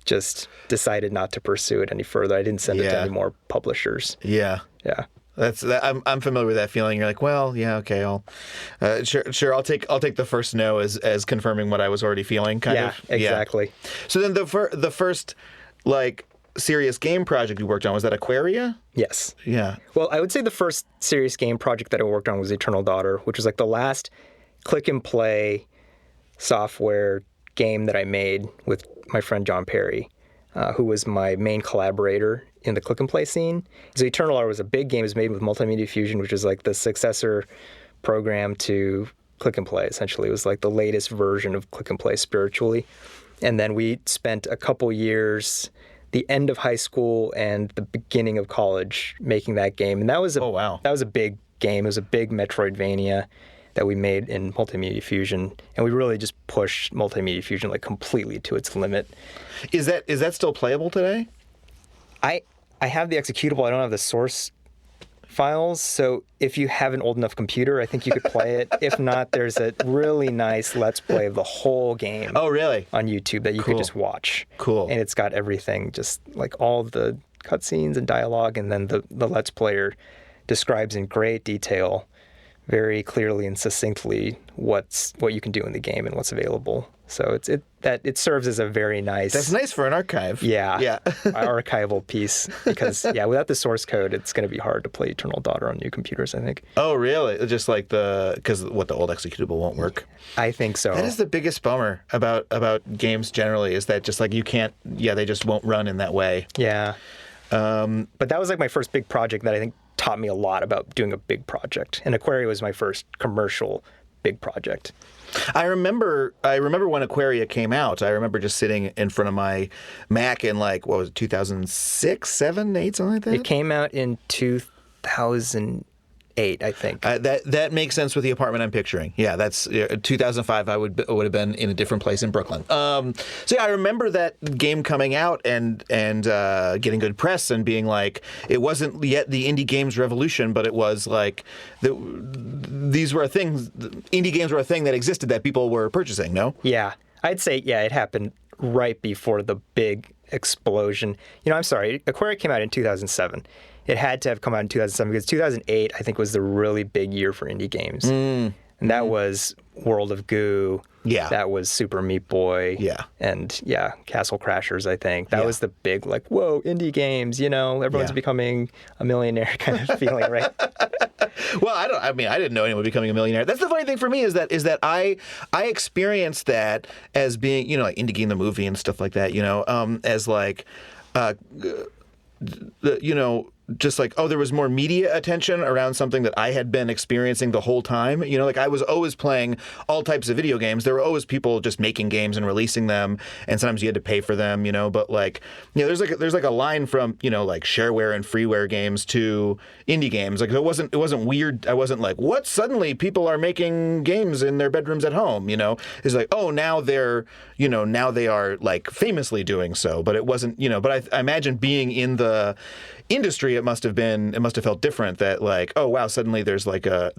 just decided not to pursue it any further. I didn't send it to any more publishers. Yeah. I'm familiar with that feeling. You're like, well, yeah, okay, I'll sure I'll take the first no as confirming what I was already feeling, kind of. Yeah, exactly. So then the first like serious game project you worked on, was that Aquaria? Yes. Yeah. Well, I would say the first serious game project that I worked on was Eternal Daughter, which was like the last click and play software game that I made with my friend John Perry, who was my main collaborator in the click and play scene. So Eternal Daughter was a big game. It was made with Multimedia Fusion, which is like the successor program to click and play, essentially. It was like the latest version of click and play spiritually. And then we spent a couple years, the end of high school and the beginning of college, making that game. And that was that was a big game. It was a big Metroidvania that we made in Multimedia Fusion, and we really just pushed Multimedia Fusion like completely to its limit. Is that still playable today? I have the executable. I don't have the source files, so if you have an old enough computer, I think you could play it. If not, there's a really nice Let's Play of the whole game. Oh, really? On YouTube that you could just watch. Cool. And it's got everything, just like all the cutscenes and dialogue, and then the Let's Player describes in great detail, very clearly and succinctly, what you can do in the game and what's available. So it serves as a very nice. That's nice for an archive. Yeah. Archival piece, because without the source code, it's going to be hard to play Eternal Daughter on new computers, I think. Oh, really? Just like because the old executable won't work. I think so. That is the biggest bummer about games generally, is that just like you can't. Yeah, they just won't run in that way. Yeah. But that was like my first big project that I think taught me a lot about doing a big project. And Aquaria was my first commercial big project. I remember when Aquaria came out. I remember just sitting in front of my Mac in like, what was it, 2006, 7, 8, something like that? It came out in 2008, I think. That makes sense with the apartment I'm picturing. Yeah, that's 2005. I would have been in a different place in Brooklyn. So yeah, I remember that game coming out and getting good press and being like, it wasn't yet the indie games revolution, but it was like these were things. Indie games were a thing that existed that people were purchasing. No? Yeah, I'd say it happened right before the big explosion. I'm sorry, Aquaria came out in 2007. It had to have come out in 2007 because 2008, I think, was the really big year for indie games. And that was World of Goo. Yeah. That was Super Meat Boy. Yeah. And Castle Crashers, I think. That was the big, like, whoa, indie games, everyone's becoming a millionaire kind of feeling, right? Well, I didn't know anyone becoming a millionaire. That's the funny thing for me is that I experienced that as being, like Indie Game the movie and stuff like that, as like, just like, there was more media attention around something that I had been experiencing the whole time. Like I was always playing all types of video games. There were always people just making games and releasing them, and sometimes you had to pay for them, but like, there's like a line from, like shareware and freeware games to indie games. Like it wasn't weird. I wasn't like, what? Suddenly people are making games in their bedrooms at home, It's like, now they're, now they are like famously doing so, but it wasn't, but I imagine being in the industry, it must have felt different, that like, oh wow, suddenly there's like a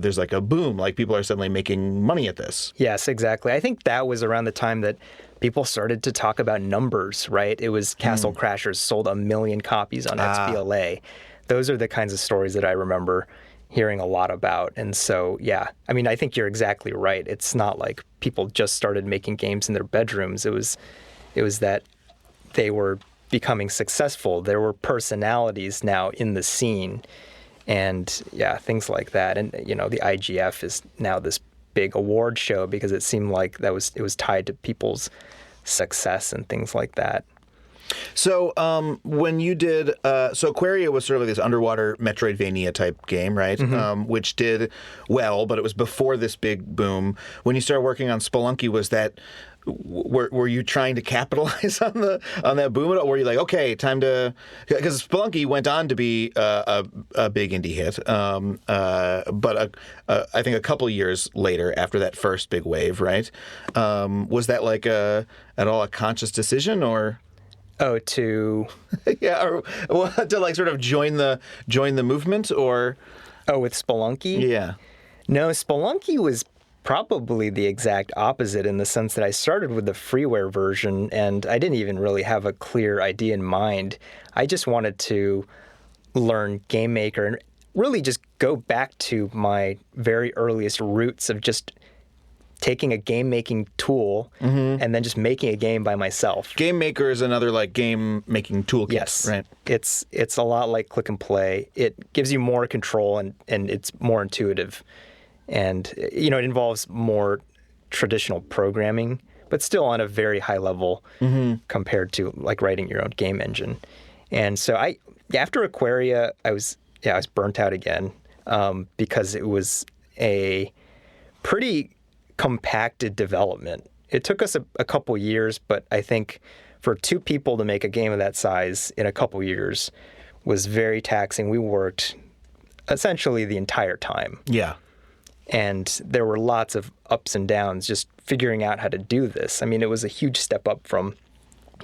boom, like people are suddenly making money at this. Yes, exactly. I think that was around the time that people started to talk about numbers, right? It was Castle Crashers sold 1 million copies on XBLA. Those are the kinds of stories that I remember hearing a lot about. And so, I think you're exactly right. It's not like people just started making games in their bedrooms. It was that they were becoming successful. There were personalities now in the scene, and things like that. And the IGF is now this big award show because it seemed like it was tied to people's success and things like that. So when you did, Aquaria was sort of like this underwater Metroidvania type game, right? Which did well, but it was before this big boom. When you started working on Spelunky, was that, were you trying to capitalize on that boom at all? Were you like, okay, time to, because Spelunky went on to be a big indie hit, but I think a couple years later after that first big wave, right? Was that like at all a conscious decision, or? Oh, to or to like sort of join the movement, or? Oh, with Spelunky? Yeah. No, Spelunky was probably the exact opposite, in the sense that I started with the freeware version and I didn't even really have a clear idea in mind. I just wanted to learn Game Maker and really just go back to my very earliest roots of just taking a game-making tool and then just making a game by myself. Game Maker is another like game-making toolkit, yes, right? It's a lot like Click and Play. It gives you more control and it's more intuitive. And, it involves more traditional programming, but still on a very high level compared to like writing your own game engine. And so after Aquaria, I was burnt out again because it was a pretty compacted development. It took us a couple years, but I think for 2 people to make a game of that size in a couple years was very taxing. We worked essentially the entire time. Yeah. And there were lots of ups and downs just figuring out how to do this. I mean, it was a huge step up from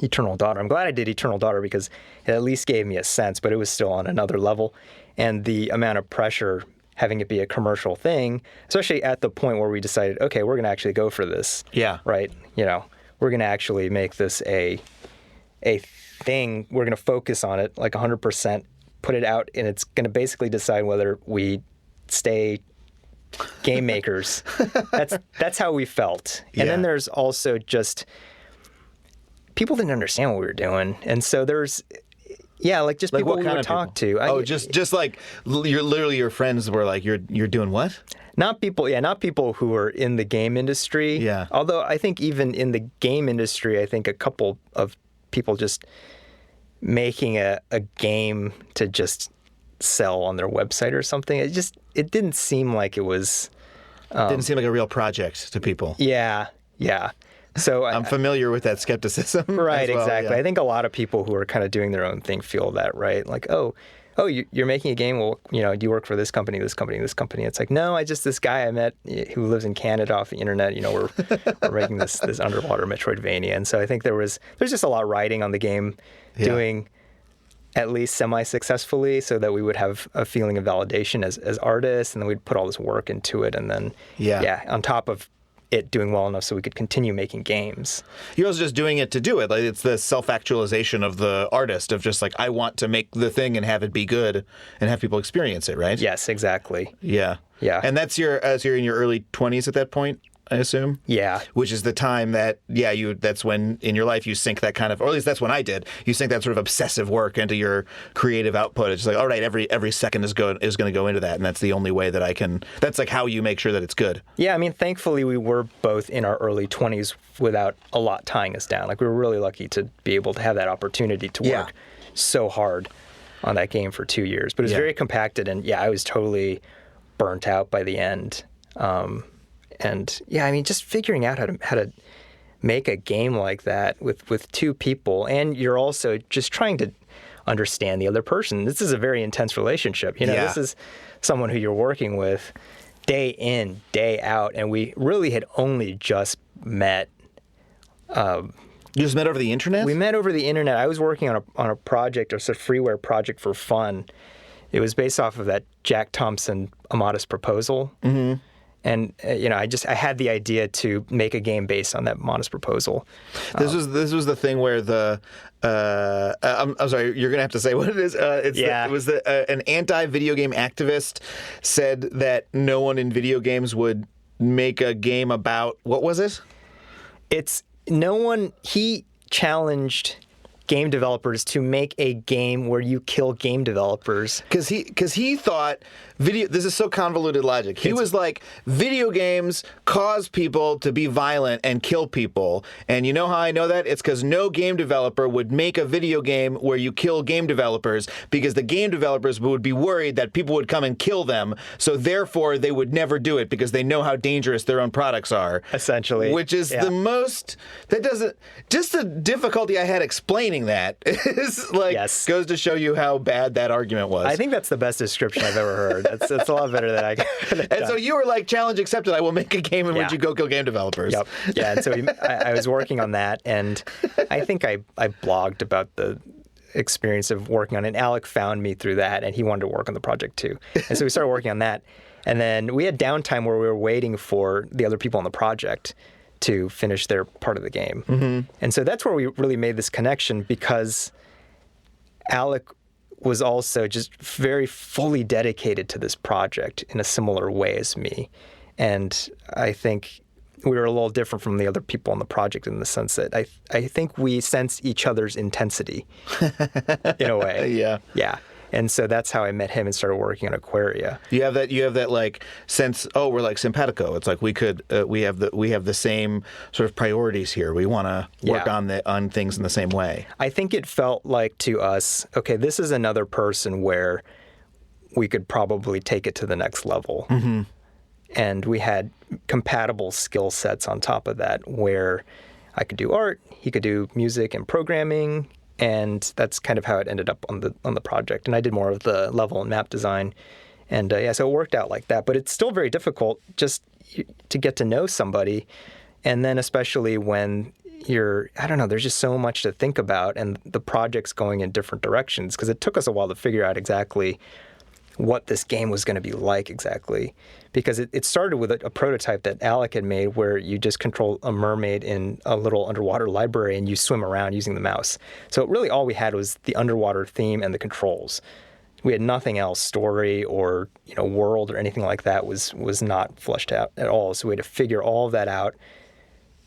Eternal Daughter. I'm glad I did Eternal Daughter because it at least gave me a sense, but it was still on another level. And the amount of pressure having it be a commercial thing, especially at the point where we decided, okay, we're going to actually go for this. Yeah. Right? We're going to actually make this a thing. We're going to focus on it like 100%, put it out, and it's going to basically decide whether we stay game makers. That's how we felt. And then there's also just people didn't understand what we were doing, and so there's just like people what we kind would of talk people? to. Just like your friends were like, you're doing what? Not people who are in the game industry. Yeah. Although I think even in the game industry, I think a couple of people just making a game to just sell on their website or something. It didn't seem like it was. Didn't seem like a real project to people. Yeah. So I'm familiar with that skepticism. Right, as well, exactly. yeah. I think a lot of people who are kind of doing their own thing feel that, right? Like, you're making a game. Well, do you work for this company, this company, this company? It's like, no, this guy I met who lives in Canada off the internet. We're making this underwater Metroidvania, and so I think there's just a lot riding on the game, doing at least semi-successfully, so that we would have a feeling of validation as artists, and then we'd put all this work into it, and then on top of it doing well enough so we could continue making games. You're also just doing it to do it. Like it's the self-actualization of the artist of just like, I want to make the thing and have it be good and have people experience it, right? Yes, exactly. Yeah. Yeah. And that's as you're in your early 20s at that point, I assume? Yeah. Which is the time that, that's when in your life you sink that kind of, or at least that's when I did, you sink that sort of obsessive work into your creative output. It's like, all right, every second is going to go into that, and that's the only way that I can, that's like how you make sure that it's good. Yeah, I mean, thankfully we were both in our early 20s without a lot tying us down. Like we were really lucky to be able to have that opportunity to work so hard on that game for 2 years. But it was very compacted, and I was totally burnt out by the end. And I mean, just figuring out how to make a game like that with two people, and you're also just trying to understand the other person. This is a very intense relationship. This is someone who you're working with day in, day out, and we really had only just met. You just met over the internet? We met over the internet. I was working on a project, or a freeware project for fun. It was based off of that Jack Thompson A Modest Proposal. Mm-hmm. And I had the idea to make a game based on that Modest Proposal. This was the thing where I'm sorry, you're gonna have to say what it is. It was an anti-video game activist said that no one in video games would make a game about, what was it? He challenged game developers to make a game where you kill game developers. Because he thought this is so convoluted logic. He was like, video games cause people to be violent and kill people. And you know how I know that? It's because no game developer would make a video game where you kill game developers, because the game developers would be worried that people would come and kill them. So therefore, they would never do it because they know how dangerous their own products are. Essentially. Which is the most, just the difficulty I had explaining that is like, goes to show you how bad that argument was. I think that's the best description I've ever heard. It's a lot better than I could have done. And so you were like, challenge accepted. I will make a game in which you go kill game developers. Yep. Yeah. And so I was working on that, and I think I blogged about the experience of working on it. And Alec found me through that, and he wanted to work on the project too. And so we started working on that. And then we had downtime where we were waiting for the other people on the project to finish their part of the game. Mm-hmm. And so that's where we really made this connection, because Alec was also just very fully dedicated to this project in a similar way as me. And I think we were a little different from the other people on the project in the sense that I think we sense each other's intensity in a way. Yeah. Yeah. And so that's how I met him and started working on Aquaria. You have that like sense, we're like simpatico. It's like we have the same sort of priorities here. We want to work on things in the same way. I think it felt like to us, okay, this is another person where we could probably take it to the next level. Mm-hmm. And we had compatible skill sets on top of that, where I could do art, he could do music and programming. And that's kind of how it ended up on the project. And I did more of the level and map design, And so it worked out like that. But it's still very difficult just to get to know somebody. And then especially when I don't know, there's just so much to think about and the project's going in different directions, because it took us a while to figure out exactly what this game was going to be like exactly. Because it started with a prototype that Alec had made where you just control a mermaid in a little underwater library and you swim around using the mouse. So really all we had was the underwater theme and the controls. We had nothing else, story or world or anything like that was not fleshed out at all. So we had to figure all of that out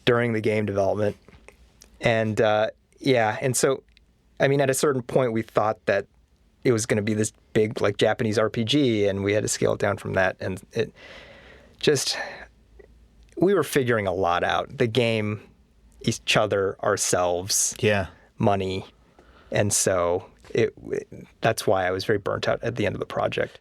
during the game development. And and so, I mean, at a certain point we thought that it was going to be this big like Japanese RPG, and we had to scale it down from that. And we were figuring a lot out. The game, each other, ourselves, money. And so that's why I was very burnt out at the end of the project.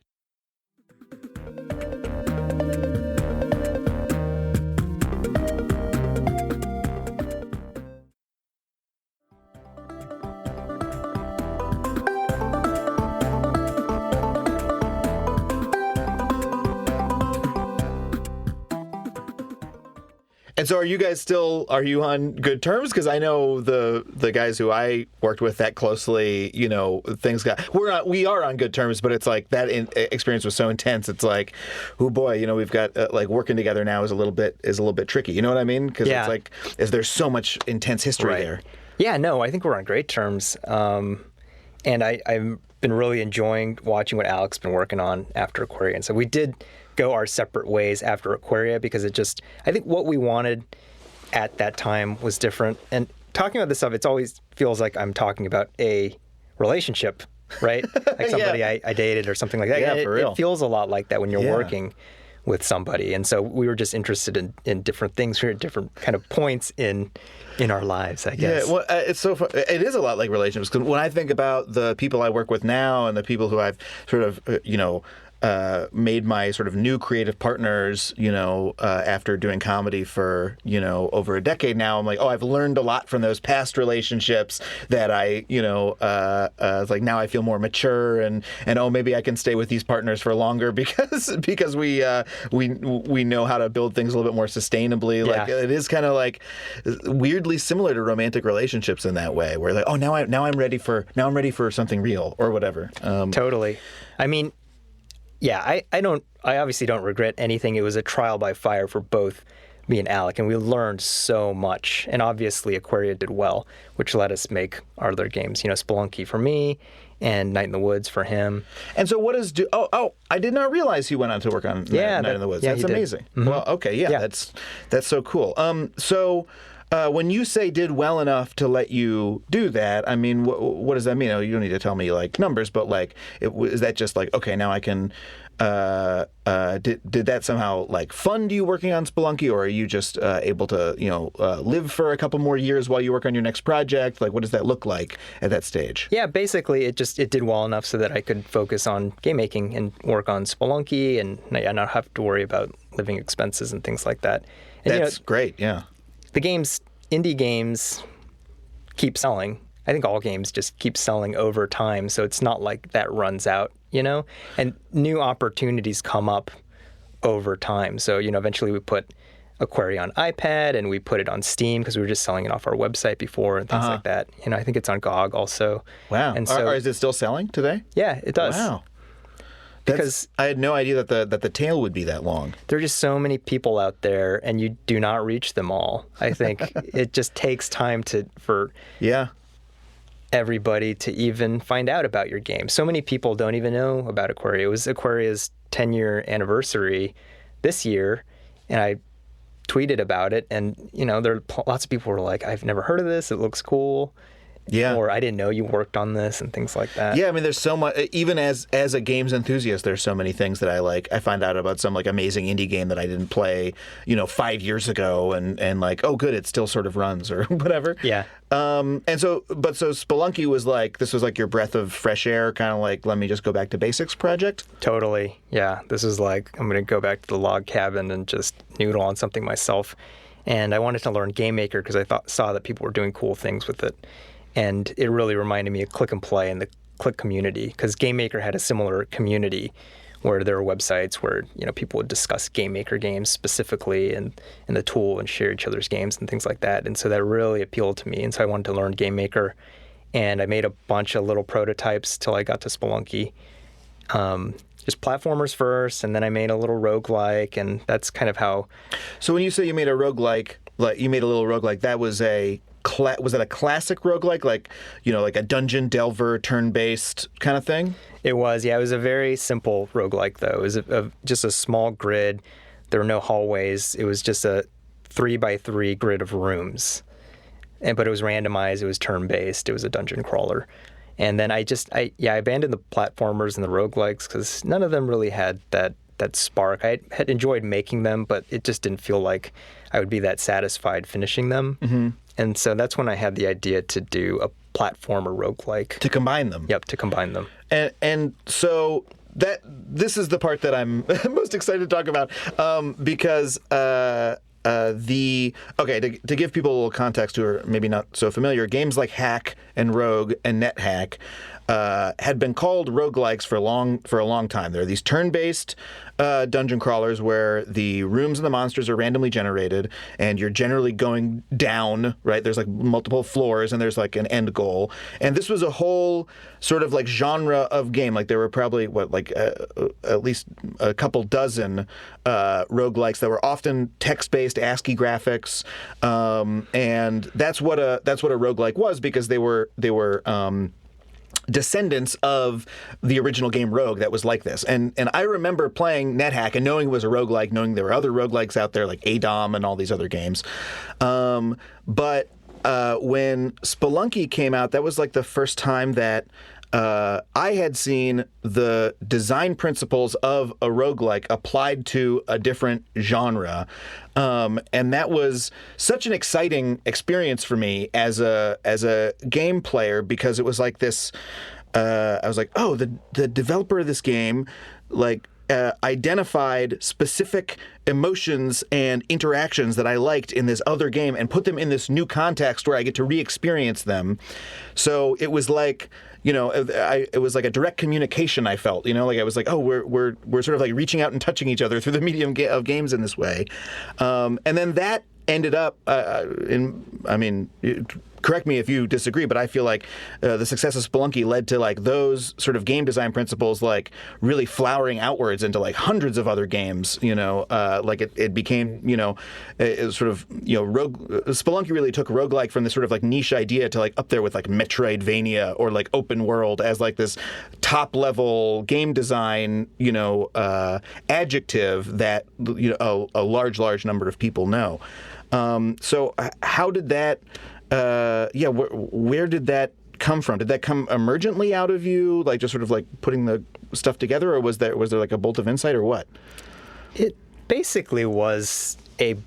And so are you on good terms? Because I know the guys who I worked with that closely, we are on good terms, but it's like that experience was so intense. It's like, oh boy, we've got like working together now is a little bit tricky. You know what I mean? Because it's like, there's so much intense history there. Yeah, no, I think we're on great terms. And I've been really enjoying watching what Alec's been working on after Aquaria. And so we did go our separate ways after Aquaria, because I think what we wanted at that time was different. And talking about this stuff, it always feels like I'm talking about a relationship, right? Like somebody I dated or something like that. Yeah, for real. It feels a lot like that when you're working with somebody. And so we were just interested in different things. We were at different kind of points in our lives, I guess. Yeah, well, it's so fun. It is a lot like relationships. Because when I think about the people I work with now and the people who I've sort of, made my sort of new creative partners, after doing comedy for, over a decade now, I'm like, I've learned a lot from those past relationships that I, like now I feel more mature and maybe I can stay with these partners for longer because we know how to build things a little bit more sustainably. Yeah. Like it is kind of like weirdly similar to romantic relationships in that way, where like, now I'm ready for something real or whatever. Totally. I mean, yeah, I obviously don't regret anything. It was a trial by fire for both me and Alec, and we learned so much. And obviously Aquaria did well, which let us make our other games, Spelunky for me and Night in the Woods for him. And so what is I did not realize he went on to work on Night in the Woods. Yeah, that's amazing. Mm-hmm. Well, okay, yeah, that's so cool. When you say did well enough to let you do that, I mean, what does that mean? You don't need to tell me like numbers, but like, is that just like, okay, now I can, did that somehow like fund you working on Spelunky, or are you just able to, live for a couple more years while you work on your next project? Like, what does that look like at that stage? Yeah, basically it did well enough so that I could focus on game making and work on Spelunky and not have to worry about living expenses and things like that. And, that's great, yeah. The indie games keep selling. I think all games just keep selling over time, so it's not like that runs out, And new opportunities come up over time. So, eventually we put Aquaria on iPad and we put it on Steam because we were just selling it off our website before and things like that. I think it's on GOG also. Wow. And so, is it still selling today? Yeah, it does. Wow. Because I had no idea that the tail would be that long. There are just so many people out there, and you do not reach them all. I think it just takes time for everybody to even find out about your game. So many people don't even know about Aquaria. It was Aquaria's 10-year anniversary this year, and I tweeted about it, and there are lots of people who were like, "I've never heard of this. It looks cool." Yeah. Or I didn't know you worked on this and things like that. Yeah, I mean, there's so much. Even as a games enthusiast, there's so many things that I like. I find out about some like amazing indie game that I didn't play, 5 years ago, and like, oh, good, it still sort of runs or whatever. Yeah. So Spelunky was like, this was like your breath of fresh air, kind of like, let me just go back to basics project. Totally. Yeah. This is like, I'm going to go back to the log cabin and just noodle on something myself. And I wanted to learn Game Maker because I saw that people were doing cool things with it. And it really reminded me of Click and Play and the Click community, because Game Maker had a similar community where there were websites where people would discuss game maker games specifically and the tool and share each other's games and things like that. And so that really appealed to me. And so I wanted to learn game maker, and I made a bunch of little prototypes till I got to Spelunky. Just platformers first, and then I made a little roguelike, and that's kind of how. So when you say you made a roguelike, like you made a little roguelike, that was was that a classic roguelike, like like a dungeon delver turn-based kind of thing? It was, yeah. It was a very simple roguelike, though. It was just a small grid. There were no hallways. It was just a 3x3 grid of rooms, but it was randomized. It was turn-based. It was a dungeon crawler. And then I abandoned the platformers and the roguelikes because none of them really had that spark. I had enjoyed making them, but it just didn't feel like I would be that satisfied finishing them. Mm-hmm. And so that's when I had the idea to do a platformer roguelike. To combine them. Yep, to combine them. And so this is the part that I'm most excited to talk about because to give people a little context who are maybe not so familiar, games like Hack and Rogue and NetHack had been called roguelikes for a long time. There are these turn-based dungeon crawlers where the rooms and the monsters are randomly generated, and you're generally going down, right? There's like multiple floors, and there's like an end goal. And this was a whole sort of like genre of game. Like there were probably at least a couple dozen roguelikes that were often text-based ASCII graphics, and that's what a roguelike was, because they were descendants of the original game Rogue that was like this. And I remember playing NetHack and knowing it was a roguelike, knowing there were other roguelikes out there like ADOM and all these other games. But when Spelunky came out, that was like the first time that I had seen the design principles of a roguelike applied to a different genre. And that was such an exciting experience for me as a game player, because it was like this, I was like, oh, the developer of this game, identified specific emotions and interactions that I liked in this other game and put them in this new context where I get to re-experience them. So it was like, it was like a direct communication. I felt, like I was like, oh, we're sort of like reaching out and touching each other through the medium of games in this way. And then that ended up correct me if you disagree, but I feel like the success of Spelunky led to like those sort of game design principles like really flowering outwards into like hundreds of other games. Like it became it was sort of Spelunky really took roguelike from this sort of like niche idea to like up there with like Metroidvania or like open world as like this top level game design adjective that a large number of people know. So how did that? Where did that come from? Did that come emergently out of you, like just sort of like putting the stuff together, or was there like a bolt of insight, or what? It basically was a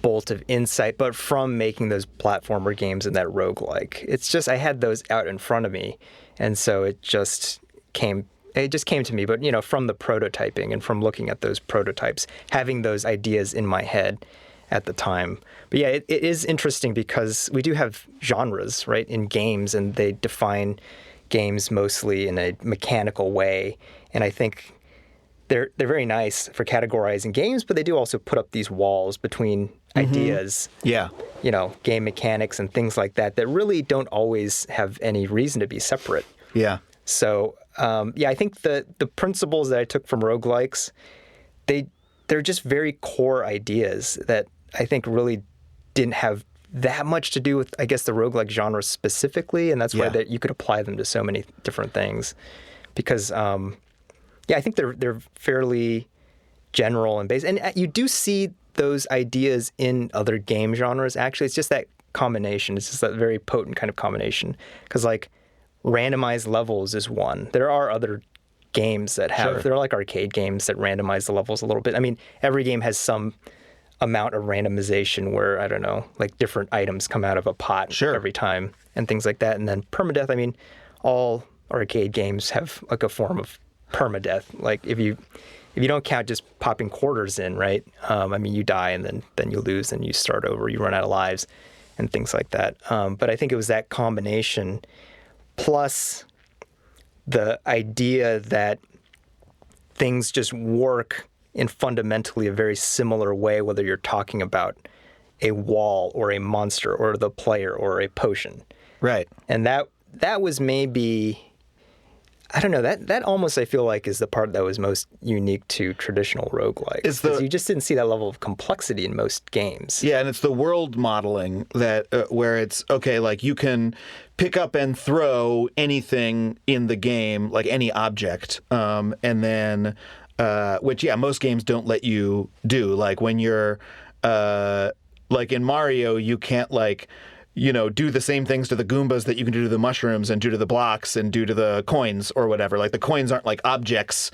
bolt of insight, but from making those platformer games and that roguelike. It's just I had those out in front of me, and so it just came to me. But from the prototyping and from looking at those prototypes, having those ideas in my head at the time. But yeah, it is interesting because we do have genres, right, in games, and they define games mostly in a mechanical way. And I think they're very nice for categorizing games, but they do also put up these walls between ideas. Yeah. Game mechanics and things like that really don't always have any reason to be separate. Yeah. So, I think the principles that I took from roguelikes, they're just very core ideas that I think really didn't have that much to do with, I guess, the roguelike genre specifically, and that's why that you could apply them to so many different things. Because, I think they're fairly general and basic, and you do see those ideas in other game genres. Actually, it's just that combination. It's just that very potent kind of combination. Because like randomized levels is one. There are other games that have, There are like arcade games that randomize the levels a little bit. I mean, every game has some amount of randomization where, I don't know, like different items come out of a pot every time and things like that. And then permadeath, I mean, all arcade games have like a form of permadeath. Like if you don't count just popping quarters in, right? You die and then you lose and you start over, you run out of lives and things like that. But I think it was that combination plus the idea that things just work in fundamentally a very similar way, whether you're talking about a wall or a monster or the player or a potion. Right. And that was maybe, I don't know, that almost I feel like is the part that was most unique to traditional roguelikes. Because you just didn't see that level of complexity in most games. Yeah, and it's the world modeling that where it's, okay, like you can pick up and throw anything in the game, like any object, and then, which, yeah, most games don't let you do. Like when you're, like in Mario, you can't like, do the same things to the Goombas that you can do to the mushrooms and do to the blocks and do to the coins or whatever. Like the coins aren't like objects,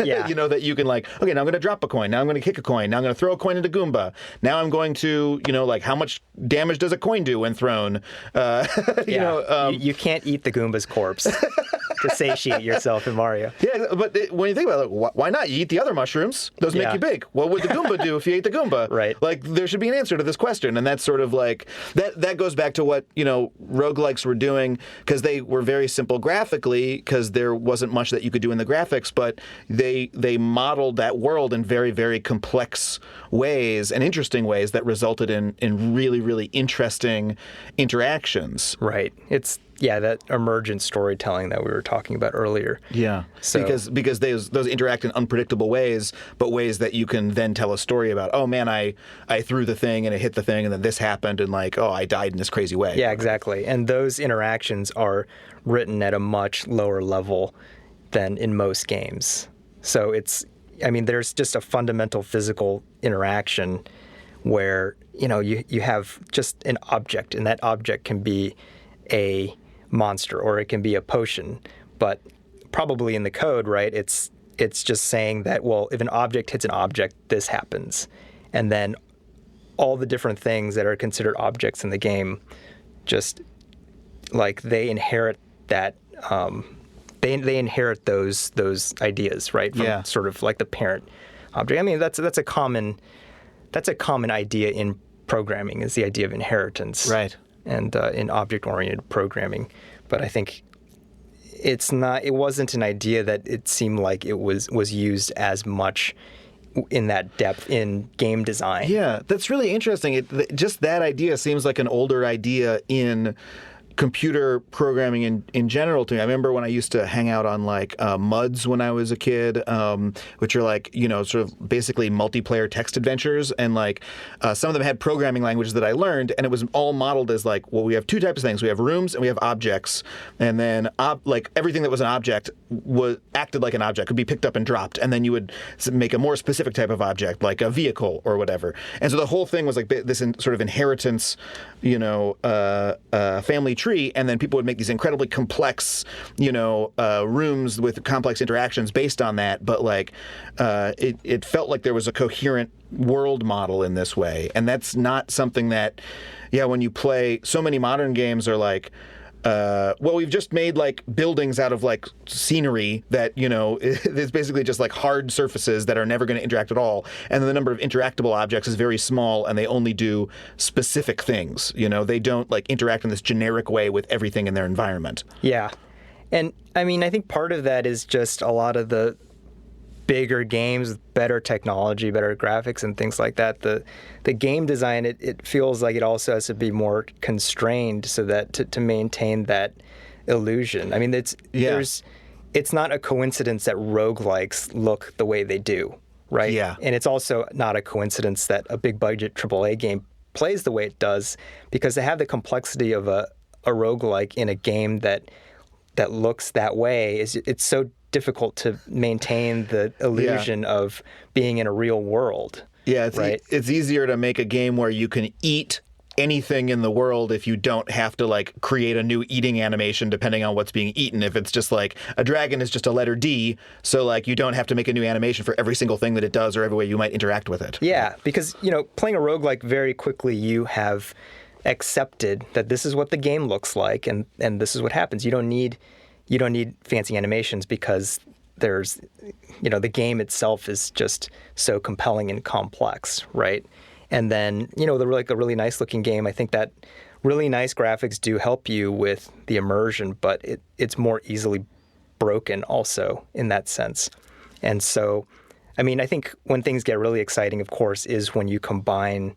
yeah. that you can like, okay, now I'm going to drop a coin. Now I'm going to kick a coin. Now I'm going to throw a coin into Goomba. Now I'm going to, like how much damage does a coin do when thrown? You can't eat the Goomba's corpse to satiate yourself in Mario. Yeah, but when you think about it, why not? You eat the other mushrooms. Those make you big. What would the Goomba do if you ate the Goomba? Right. Like there should be an answer to this question. And that's sort of like, that goes back to what, roguelikes were doing, because they were very simple graphically, because there wasn't much that you could do in the graphics, but they modeled that world in very, very complex ways and interesting ways that resulted in really, really interesting interactions. Right. It's that emergent storytelling that we were talking about earlier. Yeah. So, because those interact in unpredictable ways, but ways that you can then tell a story about. Oh man, I threw the thing and it hit the thing and then this happened and like, oh, I died in this crazy way. Yeah, exactly. And those interactions are written at a much lower level than in most games. So there's just a fundamental physical interaction where, you have just an object, and that object can be a monster or it can be a potion. But probably in the code, right, it's just saying that, well, if an object hits an object, this happens. And then all the different things that are considered objects in the game, just like they inherit that, they inherit those ideas, right, from sort of like the parent object. I mean, that's a common idea in programming, is the idea of inheritance, right, and in object-oriented programming. But I think it wasn't an idea that it seemed like it was used as much in that depth in game design. Yeah, that's really interesting. Just that idea seems like an older idea in computer programming in general to me. I remember when I used to hang out on like MUDs when I was a kid, which are like, sort of basically multiplayer text adventures. And like some of them had programming languages that I learned, and it was all modeled as like, well, we have two types of things. We have rooms and we have objects. And then like everything that was an object acted like an object, could be picked up and dropped. And then you would make a more specific type of object, like a vehicle or whatever. And so the whole thing was like this sort of inheritance, family tree. And then people would make these incredibly complex, rooms with complex interactions based on that. But like, it felt like there was a coherent world model in this way. And that's not something that, when you play, so many modern games are like, we've just made like buildings out of like scenery that, it's basically just like hard surfaces that are never going to interact at all. And then the number of interactable objects is very small and they only do specific things. They don't like interact in this generic way with everything in their environment. Yeah. And I mean, I think part of that is just a lot of the bigger games with better technology, better graphics and things like that. The game design, it feels like it also has to be more constrained so that to maintain that illusion. I mean, it's not a coincidence that roguelikes look the way they do, right? Yeah. And it's also not a coincidence that a big budget AAA game plays the way it does, because they have the complexity of a roguelike in a game that looks that way. It's so difficult to maintain the illusion of being in a real world. Yeah, it's easier to make a game where you can eat anything in the world if you don't have to like create a new eating animation depending on what's being eaten. If it's just like a dragon is just a letter D, so like you don't have to make a new animation for every single thing that it does or every way you might interact with it. Yeah, because playing a roguelike, very quickly you have accepted that this is what the game looks like and this is what happens. You don't need fancy animations because there's, the game itself is just so compelling and complex, right? And then, like a really nice looking game, I think that really nice graphics do help you with the immersion, but it's more easily broken also in that sense. And so, I mean, I think when things get really exciting, of course, is when you combine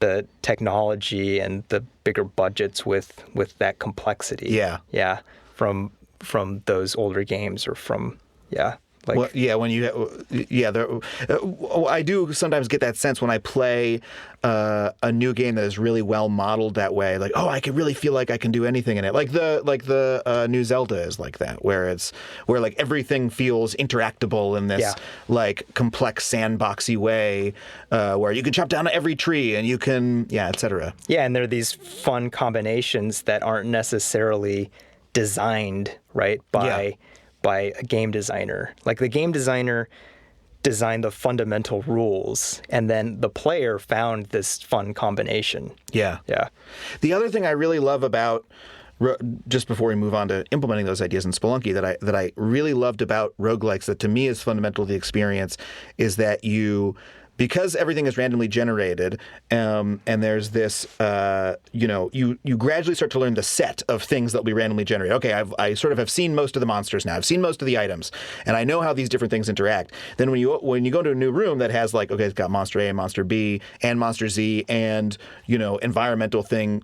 the technology and the bigger budgets with that complexity. Yeah. From those older games or from like, well, yeah, I do sometimes get that sense when I play a new game that is really well modeled that way. Like, oh, I can really feel like I can do anything in it. Like the new Zelda is like that, where like everything feels interactable in this like complex sandboxy way, where you can chop down every tree and you can, etc. Yeah, and there are these fun combinations that aren't necessarily designed right by a game designer. Like the game designer designed the fundamental rules, and then the player found this fun combination. Yeah. Yeah. The other thing I really love about, just before we move on to implementing those ideas in Spelunky, that I really loved about roguelikes, that to me is fundamental to the experience, is that because everything is randomly generated, and there's this, you gradually start to learn the set of things that will be randomly generated. Okay, I sort of have seen most of the monsters now. I've seen most of the items, and I know how these different things interact. Then when you go into a new room that has like, okay, it's got monster A, monster B, and monster Z, and environmental thing,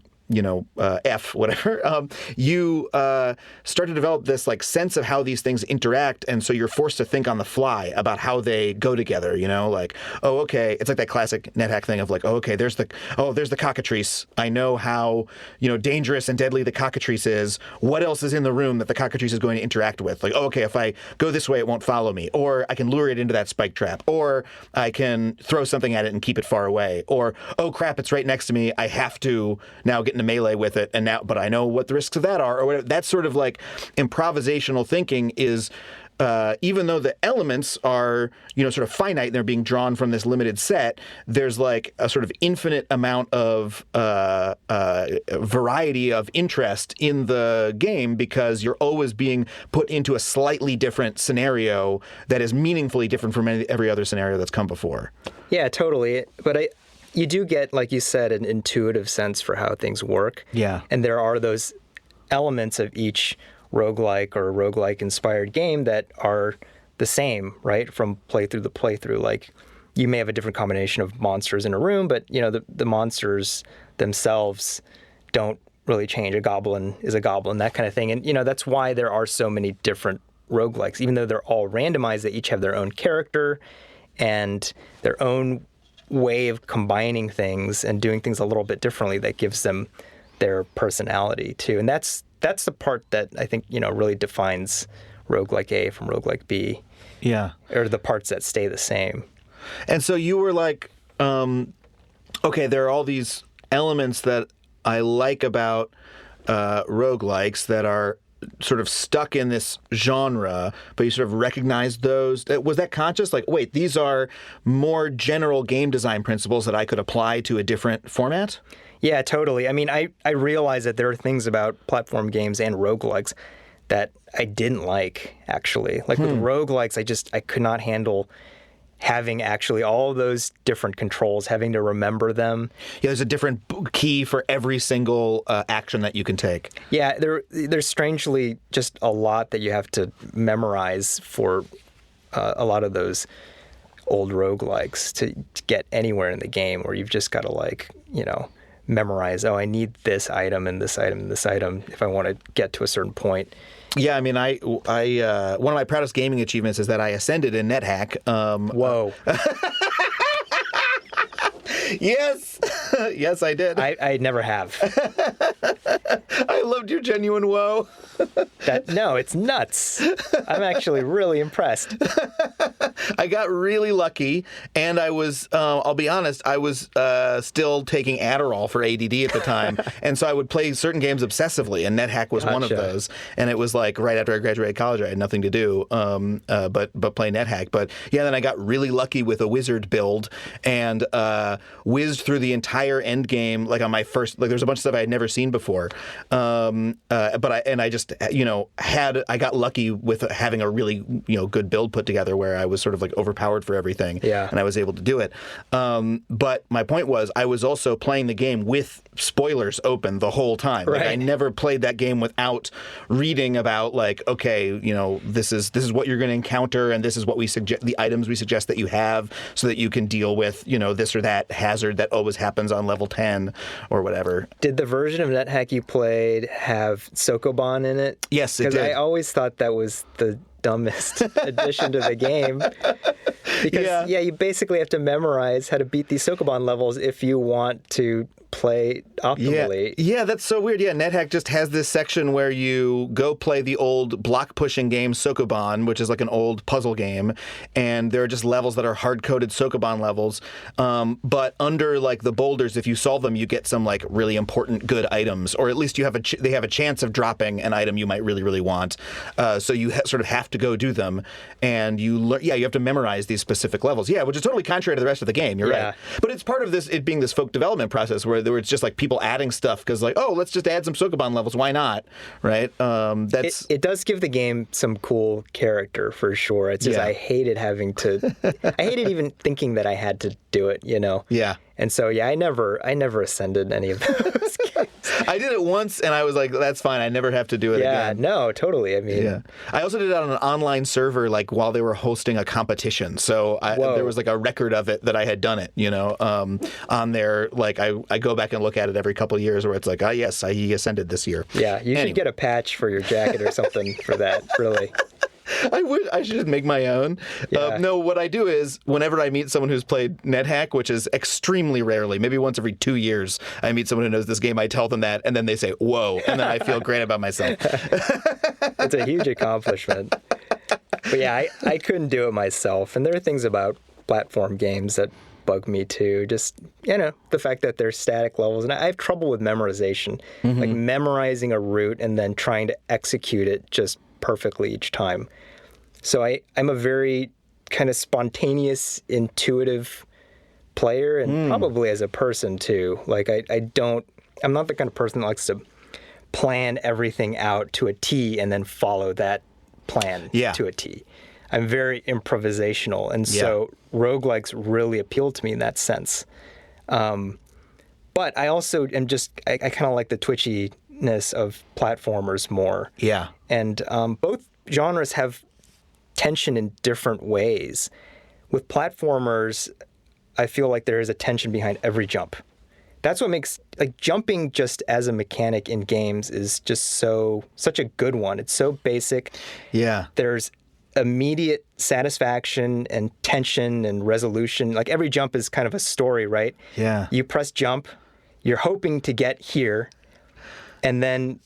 F, whatever, you start to develop this like sense of how these things interact, and so you're forced to think on the fly about how they go together. Like, oh, okay, it's like that classic NetHack thing of like, oh, okay, there's the cockatrice. I know how dangerous and deadly the cockatrice is. What else is in the room that the cockatrice is going to interact with? Like, oh, okay, if I go this way, it won't follow me, or I can lure it into that spike trap, or I can throw something at it and keep it far away, or oh crap, it's right next to me. I have to now get into melee with it, but I know what the risks of that are, or whatever. That sort of like improvisational thinking is, even though the elements are, sort of finite and they're being drawn from this limited set, there's like a sort of infinite amount of variety of interest in the game, because you're always being put into a slightly different scenario that is meaningfully different from every other scenario that's come before. Yeah, totally. But you do get, like you said, an intuitive sense for how things work. Yeah. And there are those elements of each roguelike or roguelike inspired game that are the same, right? From playthrough to playthrough. Like, you may have a different combination of monsters in a room, but the monsters themselves don't really change. A goblin is a goblin, that kind of thing. And that's why there are so many different roguelikes. Even though they're all randomized, they each have their own character and their own way of combining things and doing things a little bit differently that gives them their personality too. And that's the part that I think really defines roguelike A from roguelike B. Yeah. Or the parts that stay the same. And so you were like, okay, there are all these elements that I like about roguelikes that are sort of stuck in this genre, but you sort of recognized those. Was that conscious? Like, wait, these are more general game design principles that I could apply to a different format? Yeah, totally. I mean, I realize that there are things about platform games and roguelikes that I didn't like, actually. Like with roguelikes, I could not handle having actually all those different controls, having to remember them. Yeah, there's a different key for every single action that you can take. Yeah, there's strangely just a lot that you have to memorize for a lot of those old roguelikes to get anywhere in the game, where you've just got to memorize, oh, I need this item and this item and this item if I want to get to a certain point. Yeah, I mean, I one of my proudest gaming achievements is that I ascended in NetHack. Whoa. Yes. Yes, I did. I never have. I loved your genuine woe. No, it's nuts. I'm actually really impressed. I got really lucky, and I was, I'll be honest, I was still taking Adderall for ADD at the time, and so I would play certain games obsessively, and NetHack was one of those. And it was like right after I graduated college, I had nothing to do but play NetHack. But yeah, then I got really lucky with a wizard build, and whizzed through the entire end game, like on my first, like there's a bunch of stuff I had never seen before. But I just, I got lucky with having a really, good build put together where I was sort of like overpowered for everything. Yeah. And I was able to do it. But my point was, I was also playing the game with spoilers open the whole time. Like, I never played that game without reading about, like, okay, this is what you're going to encounter, and this is what we suggest, the items we suggest that you have, so that you can deal with, this or that hazard that always happens on level 10 or whatever. Did the version of NetHack you played have Sokoban in it? Yes, it did. Because I always thought that was the dumbest addition to the game. Because, you basically have to memorize how to beat these Sokoban levels if you want to play optimally. Yeah, that's so weird. Yeah, NetHack just has this section where you go play the old block-pushing game Sokoban, which is like an old puzzle game, and there are just levels that are hard-coded Sokoban levels. But under, like, the boulders, if you solve them, you get some, like, really important good items, or at least you have they have a chance of dropping an item you might really, really want. So you sort of have to go do them, and you have to memorize these specific levels. Yeah, which is totally contrary to the rest of the game. You're right. But it's part of it being this folk development process where it's just like people adding stuff because, like, oh, let's just add some Sokoban levels. Why not? Right? It does give the game some cool character for sure. It's just I hated having to. I hated even thinking that I had to do it. Yeah. And so I never ascended any of those games. I did it once, and I was like, that's fine. I never have to do it again. Yeah, no, totally. I mean, I also did it on an online server, like, while they were hosting a competition. So there was, like, a record of it that I had done it, on there. Like, I go back and look at it every couple of years where it's like, yes, he ascended this year. Yeah, you should get a patch for your jacket or something for that, really. I should just make my own. Yeah. No, what I do is whenever I meet someone who's played NetHack, which is extremely rarely, maybe once every 2 years, I meet someone who knows this game, I tell them that, and then they say, whoa, and then I feel great about myself. It's a huge accomplishment. But yeah, I couldn't do it myself. And there are things about platform games that bug me too. Just, the fact that they're static levels. And I have trouble with memorization, like memorizing a route and then trying to execute it just perfectly each time. So I'm a very kind of spontaneous, intuitive player, and probably as a person too. Like I'm not the kind of person that likes to plan everything out to a T and then follow that plan to a T. I'm very improvisational, and so roguelikes really appeal to me in that sense. But I also am I kind of like the twitchiness of platformers more. Yeah. And both genres have tension in different ways. With platformers, I feel like there is a tension behind every jump. That's what makes, like, jumping just as a mechanic in games is just such a good one. It's so basic. Yeah. There's immediate satisfaction and tension and resolution. Like, every jump is kind of a story, right? Yeah. You press jump, you're hoping to get here, and then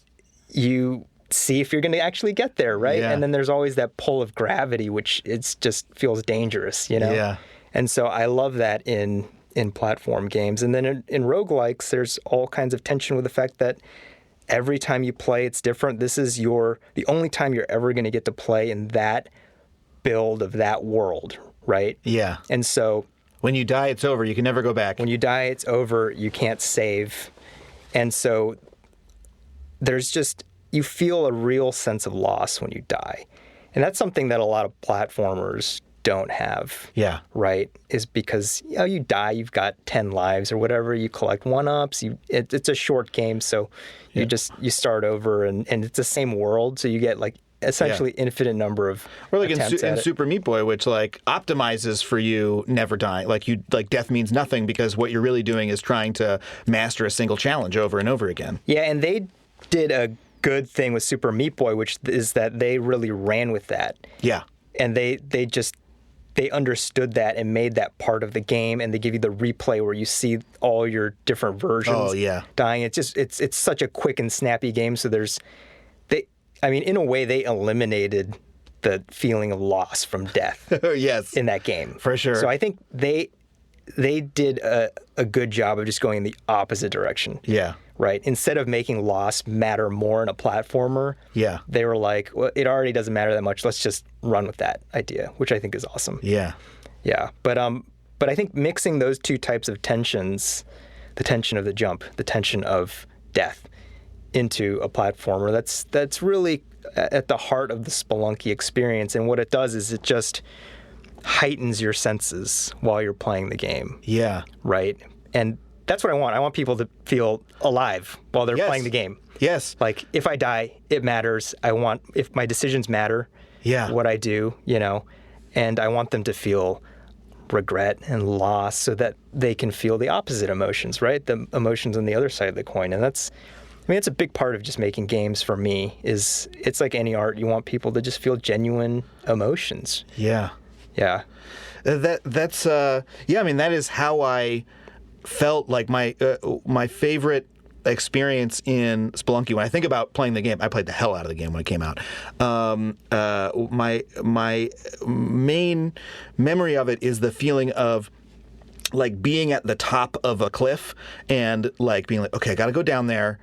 you see if you're going to actually get there, right? Yeah. And then there's always that pull of gravity, which just feels dangerous, Yeah. And so I love that in platform games. And then in roguelikes, there's all kinds of tension with the fact that every time you play, it's different. This is the only time you're ever going to get to play in that build of that world, right? Yeah. And so when you die, it's over. You can never go back. When you die, it's over. You can't save. And so you feel a real sense of loss when you die. And that's something that a lot of platformers don't have. Yeah. Right? Is because you die, you've got 10 lives or whatever, you collect 1-ups, it's a short game, so you start over and it's the same world, so you get like essentially infinite number of or like attempts in Super Meat Boy, which like optimizes for you never dying. Like death means nothing because what you're really doing is trying to master a single challenge over and over again. Yeah, and they did a good thing with Super Meat Boy, which is that they really ran with that. Yeah. And they understood that and made that part of the game, and they give you the replay where you see all your different versions dying. It's such a quick and snappy game, so in a way they eliminated the feeling of loss from death yes. in that game. For sure. So I think they did a good job of just going in the opposite direction. Yeah. Right? Instead of making loss matter more in a platformer, they were like, well, it already doesn't matter that much. Let's just run with that idea, which I think is awesome. Yeah. Yeah. But I think mixing those two types of tensions, the tension of the jump, the tension of death, into a platformer. That's really at the heart of the Spelunky experience, and what it does is it just heightens your senses while you're playing the game. Yeah. Right? And that's what I want. I want people to feel alive while they're playing the game. Yes. Like, if I die, it matters. If my decisions matter, what I do, and I want them to feel regret and loss so that they can feel the opposite emotions, right? The emotions on the other side of the coin. And it's a big part of just making games for me. It's like any art. You want people to just feel genuine emotions. Yeah. Yeah. That's I mean, that is how I felt like my favorite experience in Spelunky. When I think about playing the game, I played the hell out of the game when it came out. My main memory of it is the feeling of like being at the top of a cliff and like being like, okay, I got to go down there.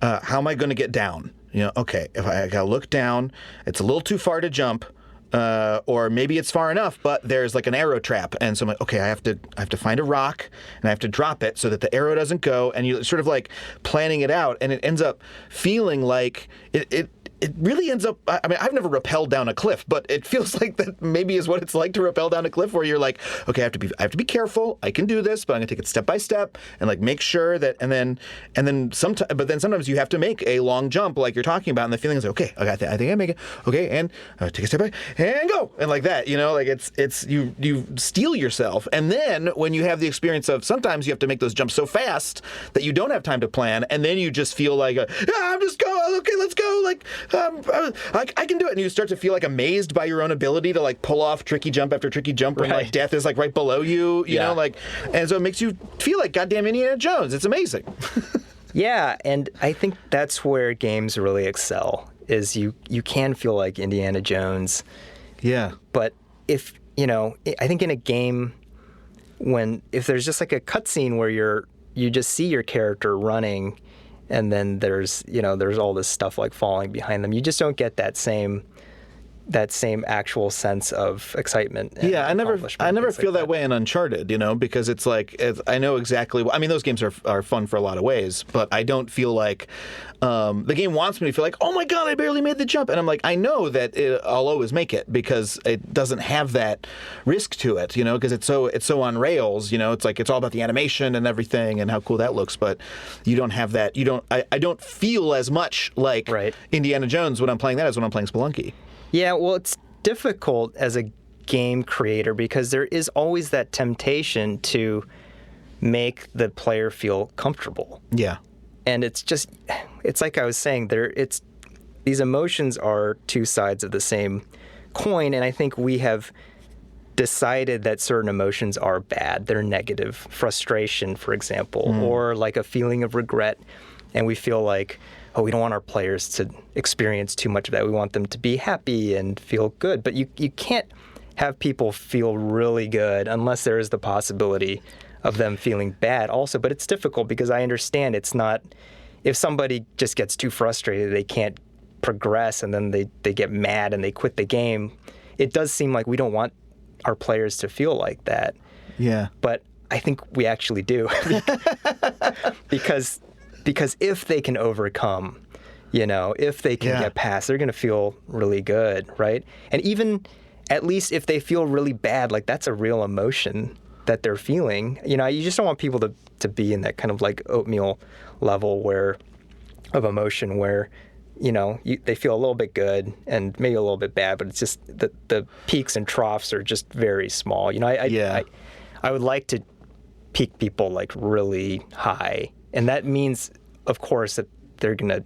How am I going to get down? Okay, if I got to look down, it's a little too far to jump. Or maybe it's far enough, but there's like an arrow trap, and so I'm like, okay, I have to find a rock and I have to drop it so that the arrow doesn't go, and you're sort of like planning it out, and it ends up feeling like it really ends up. I mean, I've never rappelled down a cliff, but it feels like that maybe is what it's like to rappel down a cliff, where you're like, okay, I have to be careful. I can do this, but I'm gonna take it step by step and like make sure that, and then sometimes you have to make a long jump, like you're talking about, and the feeling is like, okay, I think I make it. Okay, and take a step back and go, and like that, like it's you steel yourself, and then when you have the experience of sometimes you have to make those jumps so fast that you don't have time to plan, and then you just feel like, I'm just going. Okay, let's go. Like. I can do it, and you start to feel like amazed by your own ability to like pull off tricky jump after tricky jump when like death is like right below you, you know, like, and so it makes you feel like goddamn Indiana Jones. It's amazing. Yeah, and I think that's where games really excel. Is you can feel like Indiana Jones. Yeah, but if I think in a game if there's just like a cutscene where you just see your character running. And then there's all this stuff like falling behind them. You just don't get that same actual sense of excitement. Yeah, I never feel that way in Uncharted, because it's like I know exactly. I mean, those games are fun for a lot of ways, but I don't feel like the game wants me to feel like, oh my god, I barely made the jump, and I'm like, I know that I'll always make it because it doesn't have that risk to it, because it's so on rails, it's like it's all about the animation and everything and how cool that looks, but you don't have that. I don't feel as much like Indiana Jones when I'm playing that as when I'm playing Spelunky. Yeah, well, it's difficult as a game creator because there is always that temptation to make the player feel comfortable. Yeah. And it's like I was saying, these emotions are two sides of the same coin, and I think we have decided that certain emotions are bad. They're negative. Frustration, for example, or like a feeling of regret, and we feel like, we don't want our players to experience too much of that. We want them to be happy and feel good. But you can't have people feel really good unless there is the possibility of them feeling bad also. But it's difficult because I understand it's not, if somebody just gets too frustrated, they can't progress, and then they get mad and they quit the game. It does seem like we don't want our players to feel like that. Yeah. But I think we actually do. Because if they can overcome, if they can get past, they're going to feel really good, right? And even at least if they feel really bad, like that's a real emotion that they're feeling. You just don't want people to be in that kind of like oatmeal level of emotion where, they feel a little bit good and maybe a little bit bad, but it's just the peaks and troughs are just very small. I would like to peak people like really high. And that means, of course, that they're going to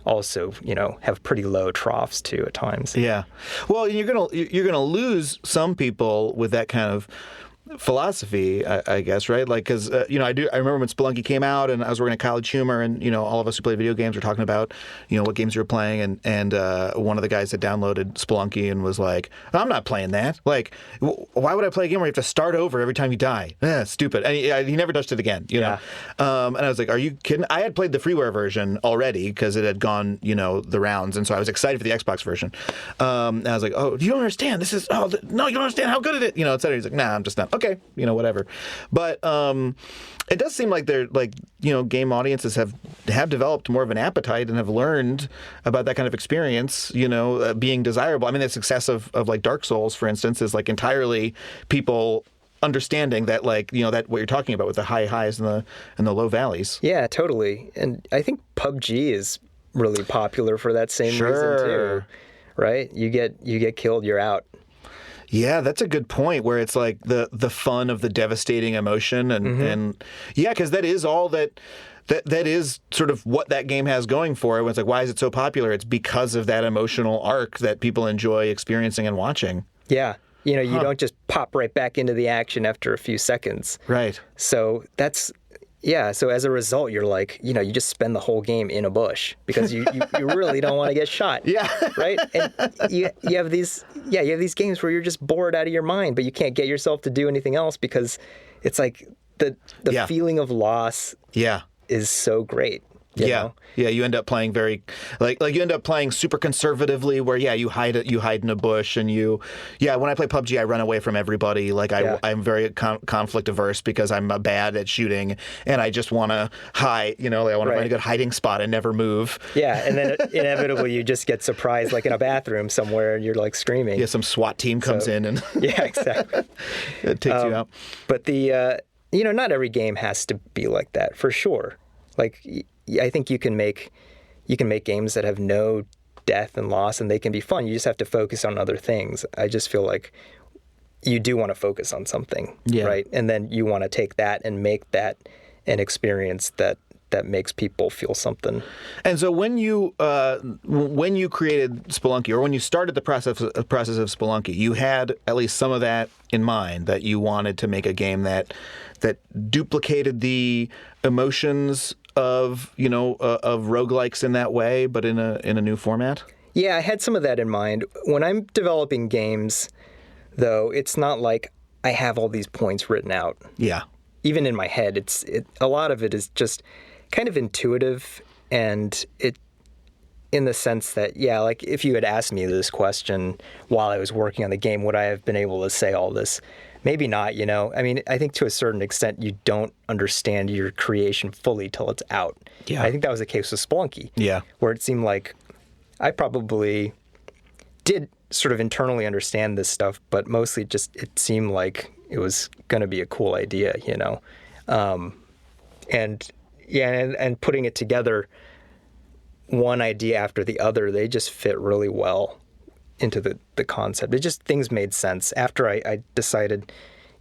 also, have pretty low troughs too at times. Yeah. Well, you're gonna lose some people with that kind of philosophy, I guess, right? Like, because I remember when Spelunky came out, and I was working at College Humor, and all of us who play video games were talking about what games you were playing, and one of the guys had downloaded Spelunky and was like, I'm not playing that. Like, why would I play a game where you have to start over every time you die? Stupid. And he never touched it again. And I was like, are you kidding? I had played the freeware version already because it had gone the rounds, and so I was excited for the Xbox version. And I was like, oh, you don't understand. This is no, you don't understand how good it is. Et cetera. He's like, nah, I'm just not. okay, whatever. But it does seem like they're game audiences have developed more of an appetite and have learned about that kind of experience, being desirable. I mean, the success of like Dark Souls, for instance, is like entirely people understanding that that what you're talking about with the high highs and the low valleys. Yeah, totally. And I think PUBG is really popular for that same reason too. Right? You get killed, you're out. Yeah, that's a good point, where it's like the fun of the devastating emotion and yeah, because that is all that is sort of what that game has going for it. It's like, why is it so popular? It's because of that emotional arc that people enjoy experiencing and watching. Yeah. You don't just pop right back into the action after a few seconds. Right. So so as a result, you're like, you just spend the whole game in a bush because you really don't want to get shot. Yeah. Right? And you have these games where you're just bored out of your mind, but you can't get yourself to do anything else because it's like the feeling of loss is so great. You know? Yeah, you end up playing very you end up playing super conservatively, where you hide in a bush, and when I play PUBG, I run away from everybody. I'm very conflict averse because I'm bad at shooting, and I just want to hide. I want to find a good hiding spot and never move. Yeah, and then inevitably you just get surprised, like in a bathroom somewhere, and you're like screaming. Yeah, some SWAT team comes in and yeah, exactly. It takes you out. But not every game has to be like that, for sure. I think you can make games that have no death and loss, and they can be fun. You just have to focus on other things. I just feel like you do want to focus on something, right? And then you want to take that and make that an experience that makes people feel something. And so when you created Spelunky, or when you started the process of Spelunky, you had at least some of that in mind, that you wanted to make a game that duplicated the emotions of roguelikes in that way, but in a new format? Yeah, I had some of that in mind. When I'm developing games, though, it's not like I have all these points written out. Yeah. Even in my head, a lot of it is just kind of intuitive, and it, in the sense that, if you had asked me this question while I was working on the game, would I have been able to say all this? Maybe not, I mean, I think to a certain extent, you don't understand your creation fully till it's out. Yeah. I think that was the case with Spelunky. Yeah. Where it seemed like I probably did sort of internally understand this stuff, but mostly just it seemed like it was going to be a cool idea, and putting it together, one idea after the other, they just fit really well into the concept. Things made sense. After I decided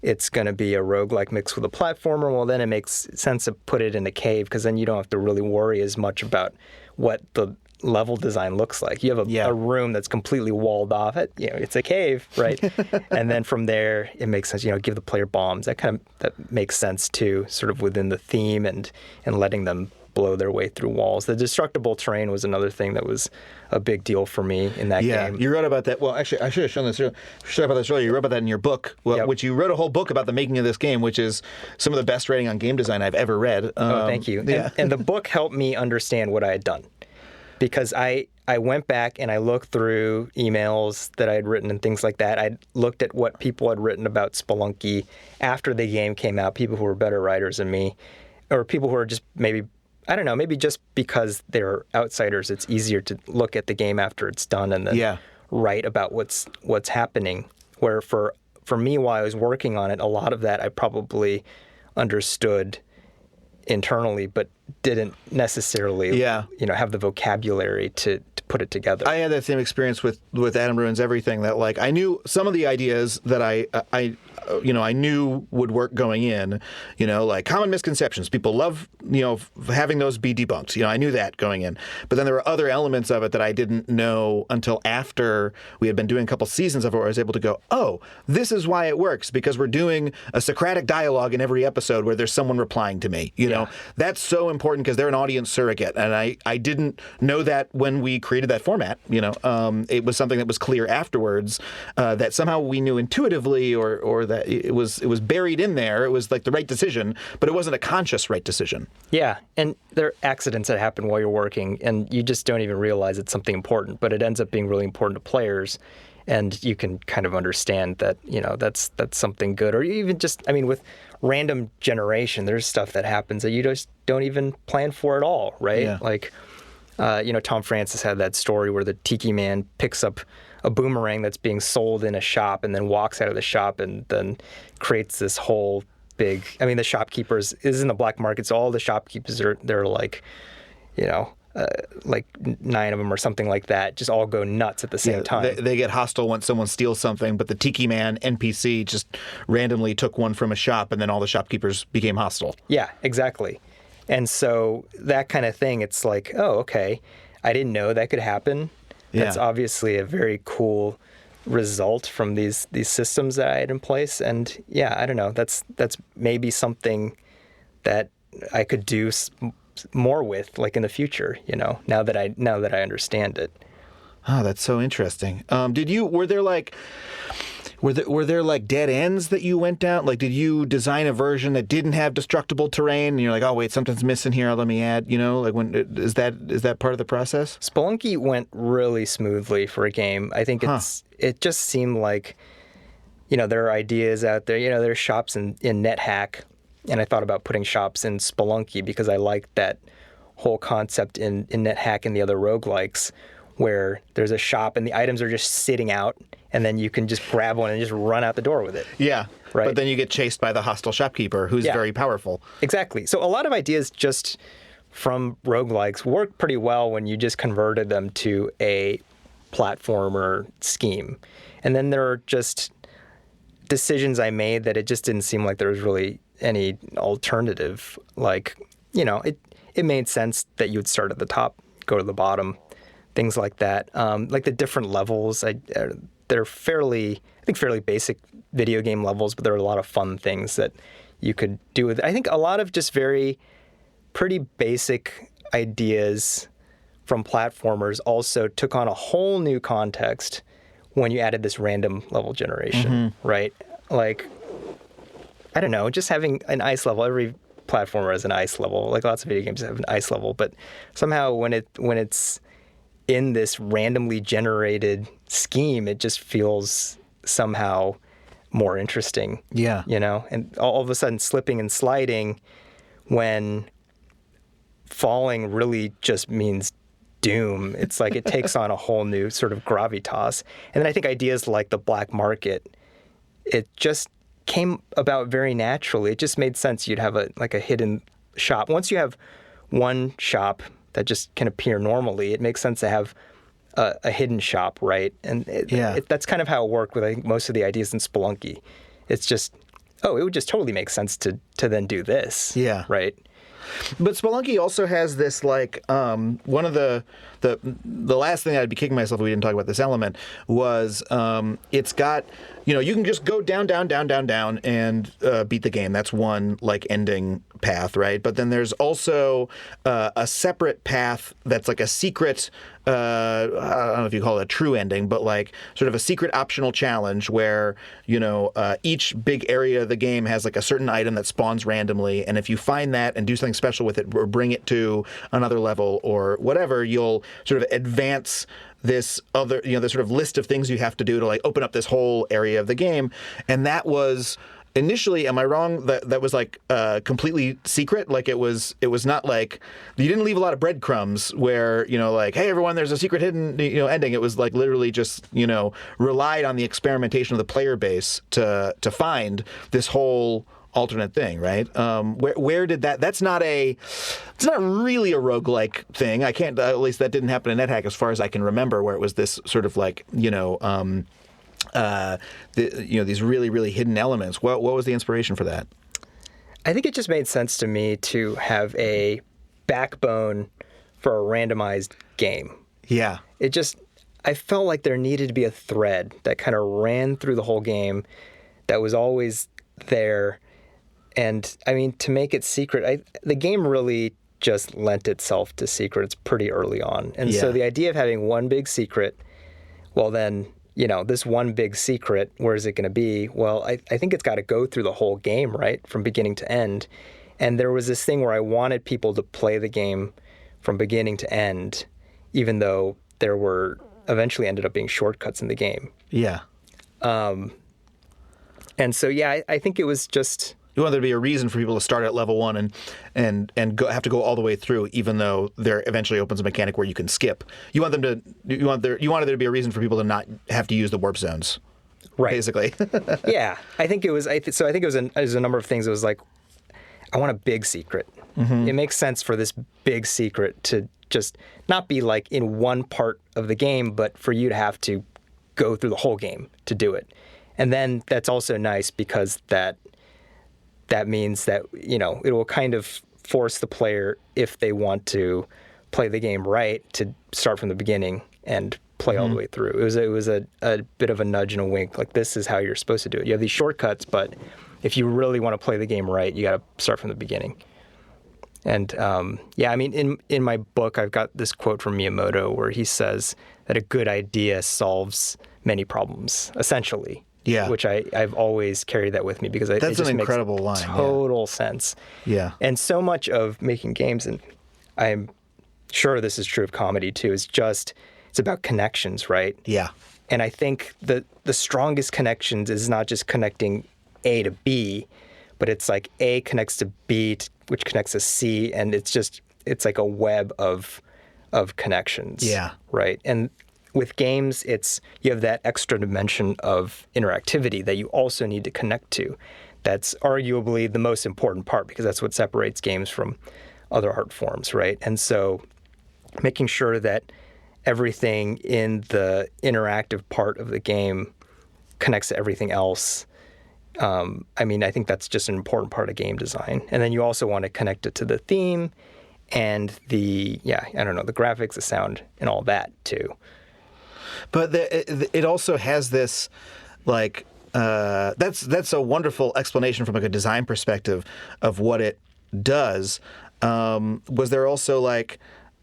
it's going to be a roguelike mixed with a platformer, well, then it makes sense to put it in a cave, because then you don't have to really worry as much about what the level design looks like. You have a room that's completely walled off. It's a cave, right? And then from there, it makes sense, give the player bombs. That makes sense too, sort of within the theme and letting them blow their way through walls. The destructible terrain was another thing that was a big deal for me in that game. Yeah, you wrote about that. Well, actually, I should have shown this earlier. You wrote about that in your book, which you wrote a whole book about the making of this game, which is some of the best writing on game design I've ever read. Thank you. Yeah. And the book helped me understand what I had done, because I went back and I looked through emails that I had written and things like that. I looked at what people had written about Spelunky after the game came out, people who were better writers than me, or people who are just maybe just because they're outsiders, it's easier to look at the game after it's done and then write about what's happening. Where for me, while I was working on it, a lot of that I probably understood internally, but didn't necessarily have the vocabulary to put it together. I had that same experience with Adam Ruins Everything, that I knew some of the ideas that I knew would work going in, like common misconceptions. People love, having those be debunked. I knew that going in. But then there were other elements of it that I didn't know until after we had been doing a couple seasons of it, where I was able to go, oh, this is why it works, because we're doing a Socratic dialogue in every episode where there's someone replying to me. That's so important because they're an audience surrogate. And I didn't know that when we created that format. It was something that was clear afterwards, that somehow we knew intuitively, or that it was buried in there. It was like the right decision, but it wasn't a conscious right decision. Yeah, and there are accidents that happen while you're working, and you just don't even realize it's something important, but it ends up being really important to players. and you can kind of understand that, that's something good. Or even just, I mean, with random generation, there's stuff that happens that you just don't even plan for at all, right? Yeah. Like, Tom Francis had that story where the tiki man picks up a boomerang that's being sold in a shop and then walks out of the shop and then creates this whole big, I mean, the shopkeepers, this is in the black market, so all the shopkeepers they're like, like 9 of them or something like that, just all go nuts at the same time. They get hostile when someone steals something, but the Tiki Man NPC just randomly took one from a shop, and then all the shopkeepers became hostile. Yeah, exactly. And so that kind of thing, it's like, oh, okay, I didn't know that could happen. That's obviously a very cool result from these systems that I had in place. And yeah, I don't know, that's maybe something that I could do more with, like in the future, now that I understand it. Oh, that's so interesting. Were there like dead ends that you went down? Like, did you design a version that didn't have destructible terrain and you're like, oh wait, something's missing here, let me add, like is that part of the process? Spelunky went really smoothly for a game. I think it just seemed like, there are ideas out there, there's shops in NetHack, and I thought about putting shops in Spelunky because I liked that whole concept in NetHack and the other roguelikes, where there's a shop and the items are just sitting out, and then you can just grab one and just run out the door with it. Yeah, right. But then you get chased by the hostile shopkeeper, who's very powerful. Exactly. So a lot of ideas just from roguelikes work pretty well when you just converted them to a platformer scheme. And then there are just decisions I made that it just didn't seem like there was really any alternative. Like, it made sense that you would start at the top, go to the bottom, things like that. Like the different levels, they're fairly basic video game levels, but there are a lot of fun things that you could do with it. I think a lot of just pretty basic ideas from platformers also took on a whole new context when you added this random level generation, right? Like, I don't know, just having an ice level. Every platformer has an ice level. Like lots of video games have an ice level, but somehow when it's in this randomly generated scheme, it just feels somehow more interesting. Yeah. And all of a sudden slipping and sliding when falling really just means doom. It's like it takes on a whole new sort of gravitas. And then I think ideas like the black market, it just came about very naturally. It just made sense. You'd have a hidden shop. Once you have one shop that just can appear normally, it makes sense to have a hidden shop, right? And that's kind of how it worked with, I think, most of the ideas in Spelunky. It's just, it would just totally make sense to then do this. Yeah. Right? But Spelunky also has this, like, one of the last thing I'd be kicking myself if we didn't talk about this element was it's got, you can just go down, and beat the game. That's one, like, ending path, right? But then there's also a separate path that's like a secret, I don't know if you call it a true ending, but like sort of a secret optional challenge where, each big area of the game has like a certain item that spawns randomly. And if you find that and do something special with it or bring it to another level or whatever, you'll sort of advance this other, this sort of list of things you have to do to like open up this whole area of the game. And that was initially, am I wrong, that was like completely secret? Like it was not like, you didn't leave a lot of breadcrumbs where, like, hey everyone, there's a secret hidden ending. It was like literally just, relied on the experimentation of the player base to find this whole alternate thing, right? Where did it's not really a roguelike thing. I can't, at least that didn't happen in NetHack as far as I can remember, where it was this sort of like, these really, really hidden elements. What was the inspiration for that? I think it just made sense to me to have a backbone for a randomized game. Yeah. I felt like there needed to be a thread that kind of ran through the whole game that was always there. And I mean, to make it secret, the game really just lent itself to secrets pretty early on. And so the idea of having one big secret, well then, this one big secret, where is it going to be? Well, I think it's got to go through the whole game, right? From beginning to end. And there was this thing where I wanted people to play the game from beginning to end, even though there were eventually ended up being shortcuts in the game. Yeah. And so, yeah, I think it was just... You want there to be a reason for people to start at level 1 and have to go all the way through, even though there eventually opens a mechanic where you can skip. You wanted there to be a reason for people to not have to use the warp zones, right? Basically. Yeah, I think it was. I think it was a number of things. It was like, I want a big secret. Mm-hmm. It makes sense for this big secret to just not be like in one part of the game, but for you to have to go through the whole game to do it. And then that's also nice because that means that, you know, it will kind of force the player, if they want to play the game right, to start from the beginning and play all the way through. It was a bit of a nudge and a wink, like this is how you're supposed to do it. You have these shortcuts, but if you really want to play the game right, you got to start from the beginning. And yeah, I mean, in my book, I've got this quote from Miyamoto where he says that a good idea solves many problems, essentially. Yeah. Which I've always carried that with me because it that's just an incredible makes line. Total sense. Yeah. And so much of making games, and I'm sure this is true of comedy too, it's about connections, right? Yeah. And I think the strongest connections is not just connecting A to B, but it's like A connects to B, which connects to C, and it's like a web of connections. Yeah. Right. And with games, you have that extra dimension of interactivity that you also need to connect to. That's arguably the most important part because that's what separates games from other art forms, right? And so making sure that everything in the interactive part of the game connects to everything else. I mean, I think that's just an important part of game design. And then you also want to connect it to the theme and the graphics, the sound, and all that too. But it also has this, like, that's a wonderful explanation from like a design perspective of what it does. Was there also like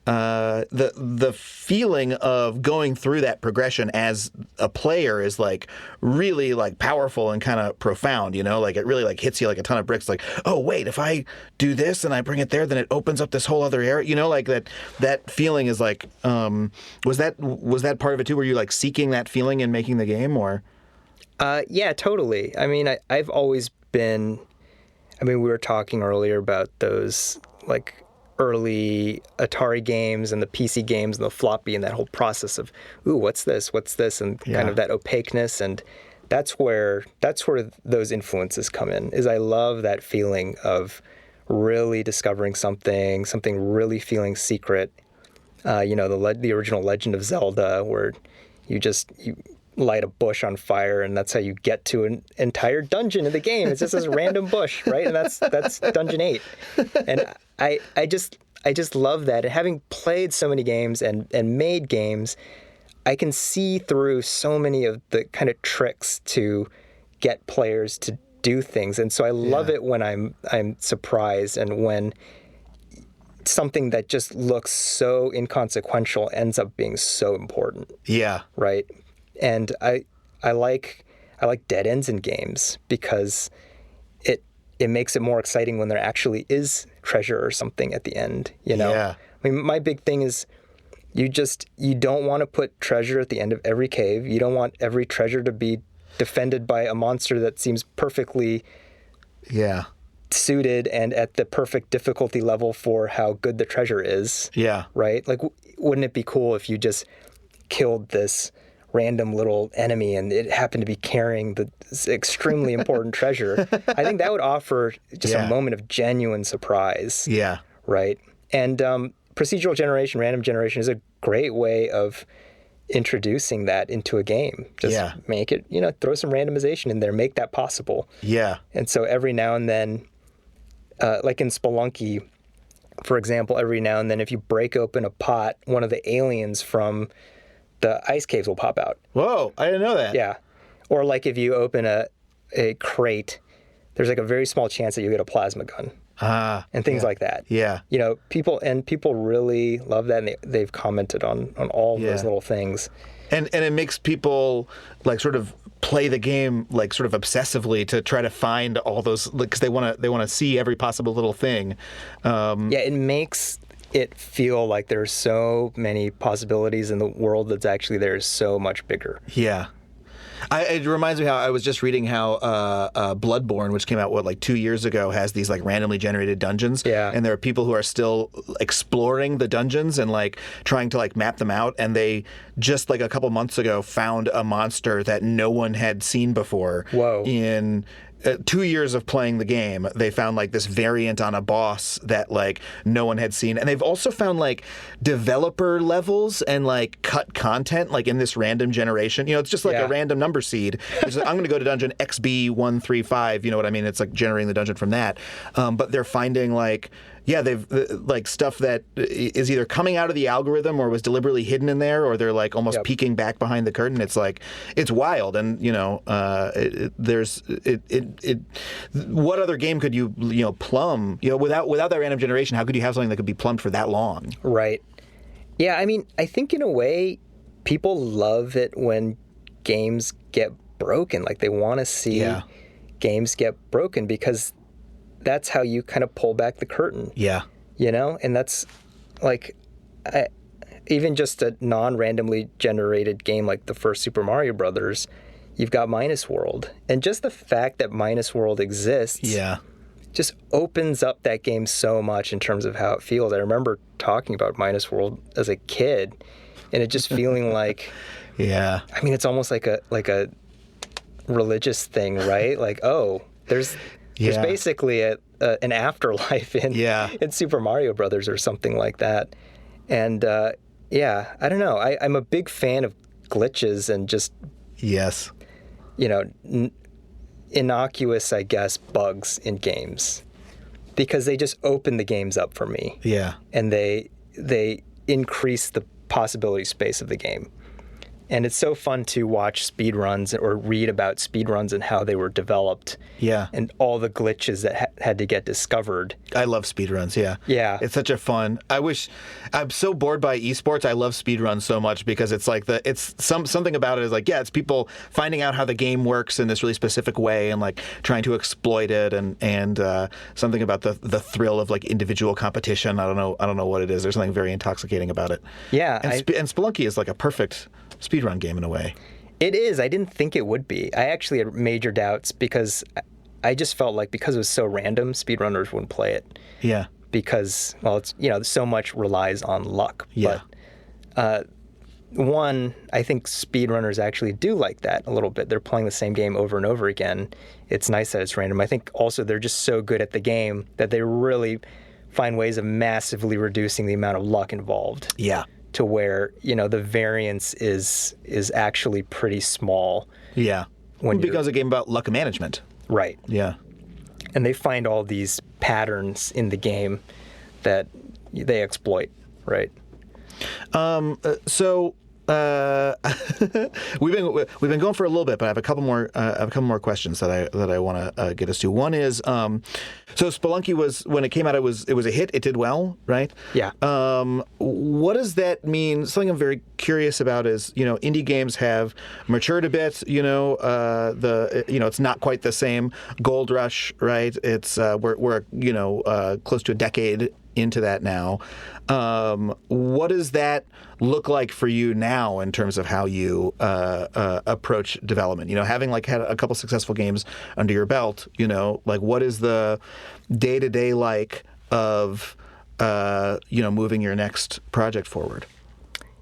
the feeling of going through that progression as a player is like really like powerful and kind of profound, you know, like it really like hits you like a ton of bricks. Like, oh wait, if I do this and I bring it there, then it opens up this whole other area, you know, like that feeling is like, was that part of it too? Were you like seeking that feeling in making the game or? Yeah, totally. I mean, I've always been, we were talking earlier about those like early Atari games and the PC games and the floppy and that whole process of, ooh, what's this, and kind of that opaqueness. And that's where those influences come in, is I love that feeling of really discovering something really feeling secret. You know, the original Legend of Zelda, where you light a bush on fire and that's how you get to an entire dungeon in the game. It's just this random bush, right? And that's Dungeon 8. And I just love that. And having played so many games and made games, I can see through so many of the kind of tricks to get players to do things. And so I love it when I'm surprised and when something that just looks so inconsequential ends up being so important. Yeah. Right? And I like dead ends in games because it makes it more exciting when there actually is treasure or something at the end, you know? Yeah. I mean, my big thing is you don't want to put treasure at the end of every cave. You don't want every treasure to be defended by a monster that seems perfectly suited and at the perfect difficulty level for how good the treasure is. Yeah. Right? Like, wouldn't it be cool if you just killed this random little enemy and it happened to be carrying this extremely important treasure? I think that would offer just a moment of genuine surprise. Yeah. Right? And procedural generation, random generation is a great way of introducing that into a game. Just make it, throw some randomization in there, make that possible. Yeah. And so every now and then, like in Spelunky, for example, every now and then if you break open a pot, one of the aliens from the ice caves will pop out. Whoa, I didn't know that. Yeah. Or like if you open a crate, there's like a very small chance that you get a plasma gun. And things like that. Yeah. People really love that, and they've commented on all of those little things. And it makes people like sort of play the game like sort of obsessively to try to find all those, because they want to see every possible little thing. It makes it feel like there's so many possibilities in the world that's actually there's so much bigger. Yeah. It reminds me how I was just reading how Bloodborne, which came out, like 2 years ago, has these like randomly generated dungeons. Yeah. And there are people who are still exploring the dungeons and like trying to like map them out. And they just like a couple months ago found a monster that no one had seen before. Whoa. In 2 years of playing the game, they found like this variant on a boss that like no one had seen. And they've also found like developer levels and like cut content like in this random generation. You know, it's just like a random number seed. It's like, I'm going to go to dungeon XB135. You know what I mean? It's like generating the dungeon from that. But they're finding like, yeah, they've like stuff that is either coming out of the algorithm or was deliberately hidden in there, or they're like almost peeking back behind the curtain. It's like, it's wild. And, you know, what other game could you plumb, without that random generation? How could you have something that could be plumbed for that long? Right. Yeah. I mean, I think in a way people love it when games get broken. Like they want to see games get broken because that's how you kind of pull back the curtain. Yeah. You know? And that's like, even just a non-randomly generated game like the first Super Mario Brothers, you've got Minus World. And just the fact that Minus World exists just opens up that game so much in terms of how it feels. I remember talking about Minus World as a kid and it just feeling like, I mean, it's almost like a religious thing, right? Like, oh, there's basically an afterlife in Super Mario Brothers or something like that. And I don't know. I'm a big fan of glitches and just innocuous, I guess, bugs in games because they just open the games up for me. Yeah. And they increase the possibility space of the game. And it's so fun to watch speedruns or read about speedruns and how they were developed. Yeah. And all the glitches that had to get discovered. I love speedruns, Yeah. It's such a fun. I'm so bored by esports. I love speedruns so much because it's like something about it is like, it's people finding out how the game works in this really specific way and like trying to exploit it and something about the thrill of like individual competition. I don't know what it is. There's something very intoxicating about it. Yeah. And Spelunky is like a perfect speedrun game in a way. It is. I didn't think it would be. I actually had major doubts because I just felt like because it was so random, speedrunners wouldn't play it. Yeah. Because, well, it's so much relies on luck. Yeah. But one, I think speedrunners actually do like that a little bit. They're playing the same game over and over again. It's nice that it's random. I think also they're just so good at the game that they really find ways of massively reducing the amount of luck involved. Yeah. To where, the variance is actually pretty small. Yeah. It becomes a game about luck management. Right. Yeah. And they find all these patterns in the game that they exploit, right? We've been going for a little bit, but I have a couple more questions that I want to get us to. One is, so Spelunky was, when it came out, it was a hit. It did well, right? Yeah. What does that mean? Something I'm very curious about is, indie games have matured a bit. It's not quite the same gold rush, right? It's we're close to a decade into that now. What does that look like for you now in terms of how you approach development? Having had a couple successful games under your belt, what is the day-to-day like of moving your next project forward?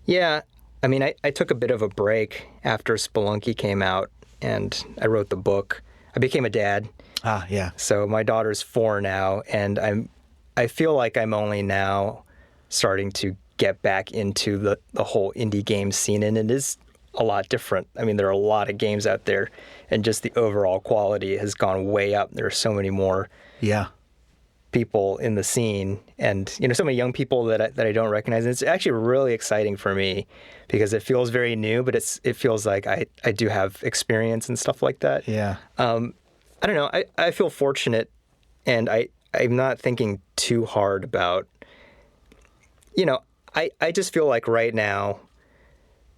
Yeah, I mean, I took a bit of a break after Spelunky came out, and I wrote the book. I became a dad. Ah, yeah. So my daughter's 4 now, and I feel like I'm only now starting to get back into the whole indie game scene, and it is a lot different. I mean, there are a lot of games out there, and just the overall quality has gone way up. There are so many more people in the scene, and so many young people that I don't recognize. And it's actually really exciting for me because it feels very new, but it feels like I do have experience and stuff like that. Yeah. I don't know. I feel fortunate, and I'm not thinking too hard about, I just feel like right now,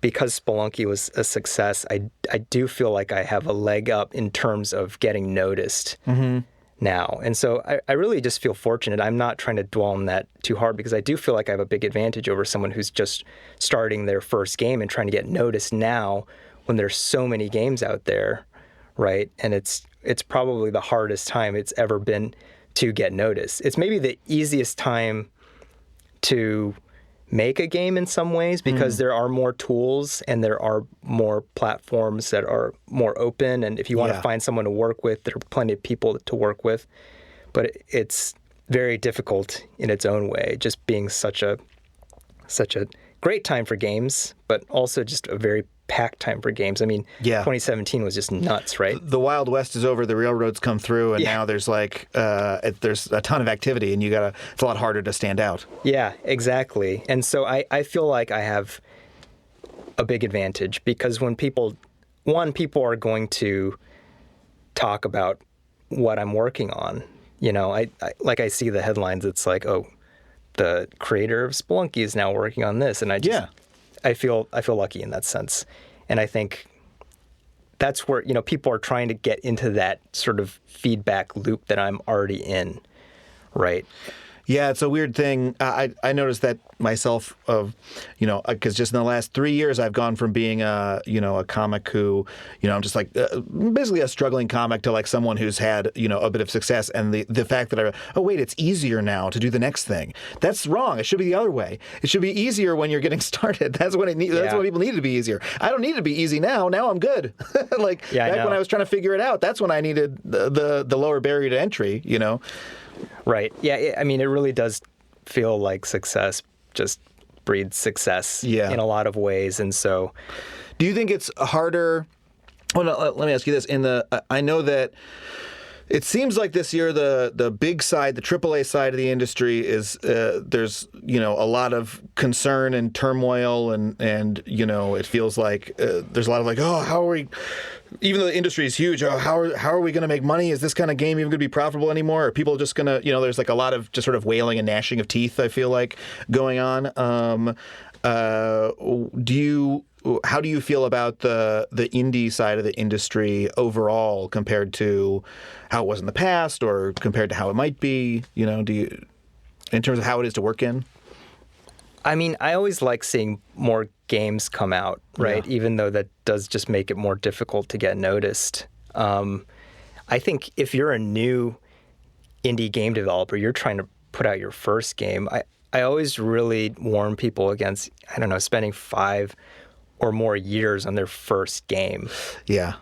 because Spelunky was a success, I do feel like I have a leg up in terms of getting noticed. Mm-hmm. now. And so I really just feel fortunate. I'm not trying to dwell on that too hard because I do feel like I have a big advantage over someone who's just starting their first game and trying to get noticed now when there's so many games out there, right? And it's probably the hardest time it's ever been to get noticed. It's maybe the easiest time to make a game in some ways because there are more tools and there are more platforms that are more open. And if you want to find someone to work with, there are plenty of people to work with. But it's very difficult in its own way, just being such a great time for games, but also just a very packed time for games. I mean, 2017 was just nuts, right? The Wild West is over, the railroads come through, and now there's like there's a ton of activity, and it's a lot harder to stand out. Yeah, exactly. And so I feel like I have a big advantage because when people are going to talk about what I'm working on. You know, I see the headlines, it's like, oh, the creator of Spelunky is now working on this, and I feel lucky in that sense. And I think that's where, you know, people are trying to get into that sort of feedback loop that I'm already in, right? Yeah, it's a weird thing. I noticed that myself, because just in the last 3 years, I've gone from being a comic who, I'm just like basically a struggling comic to like someone who's had, a bit of success. And the fact that it's easier now to do the next thing. That's wrong. It should be the other way. It should be easier when you're getting started. That's when that's when people need it to be easier. I don't need it to be easy now. Now I'm good. Back when I was trying to figure it out, that's when I needed the lower barrier to entry, Right. Yeah. I mean, it really does feel like success just breeds success in a lot of ways. And so, do you think it's harder? Well, no, let me ask you this. I know that it seems like this year the big side, the AAA side of the industry is there's a lot of concern and turmoil and it feels like there's a lot of like, oh, how are we? Even though the industry is huge, how are we going to make money? Is this kind of game even going to be profitable anymore? Are people just going to, there's like a lot of just sort of wailing and gnashing of teeth, I feel like, going on. How do you feel about the indie side of the industry overall compared to how it was in the past or compared to how it might be? In terms of how it is to work in? I mean, I always like seeing more games come out, right? Yeah. Even though that does just make it more difficult to get noticed. I think if you're a new indie game developer, you're trying to put out your first game. I always really warn people against, spending 5 or more years on their first game. Yeah.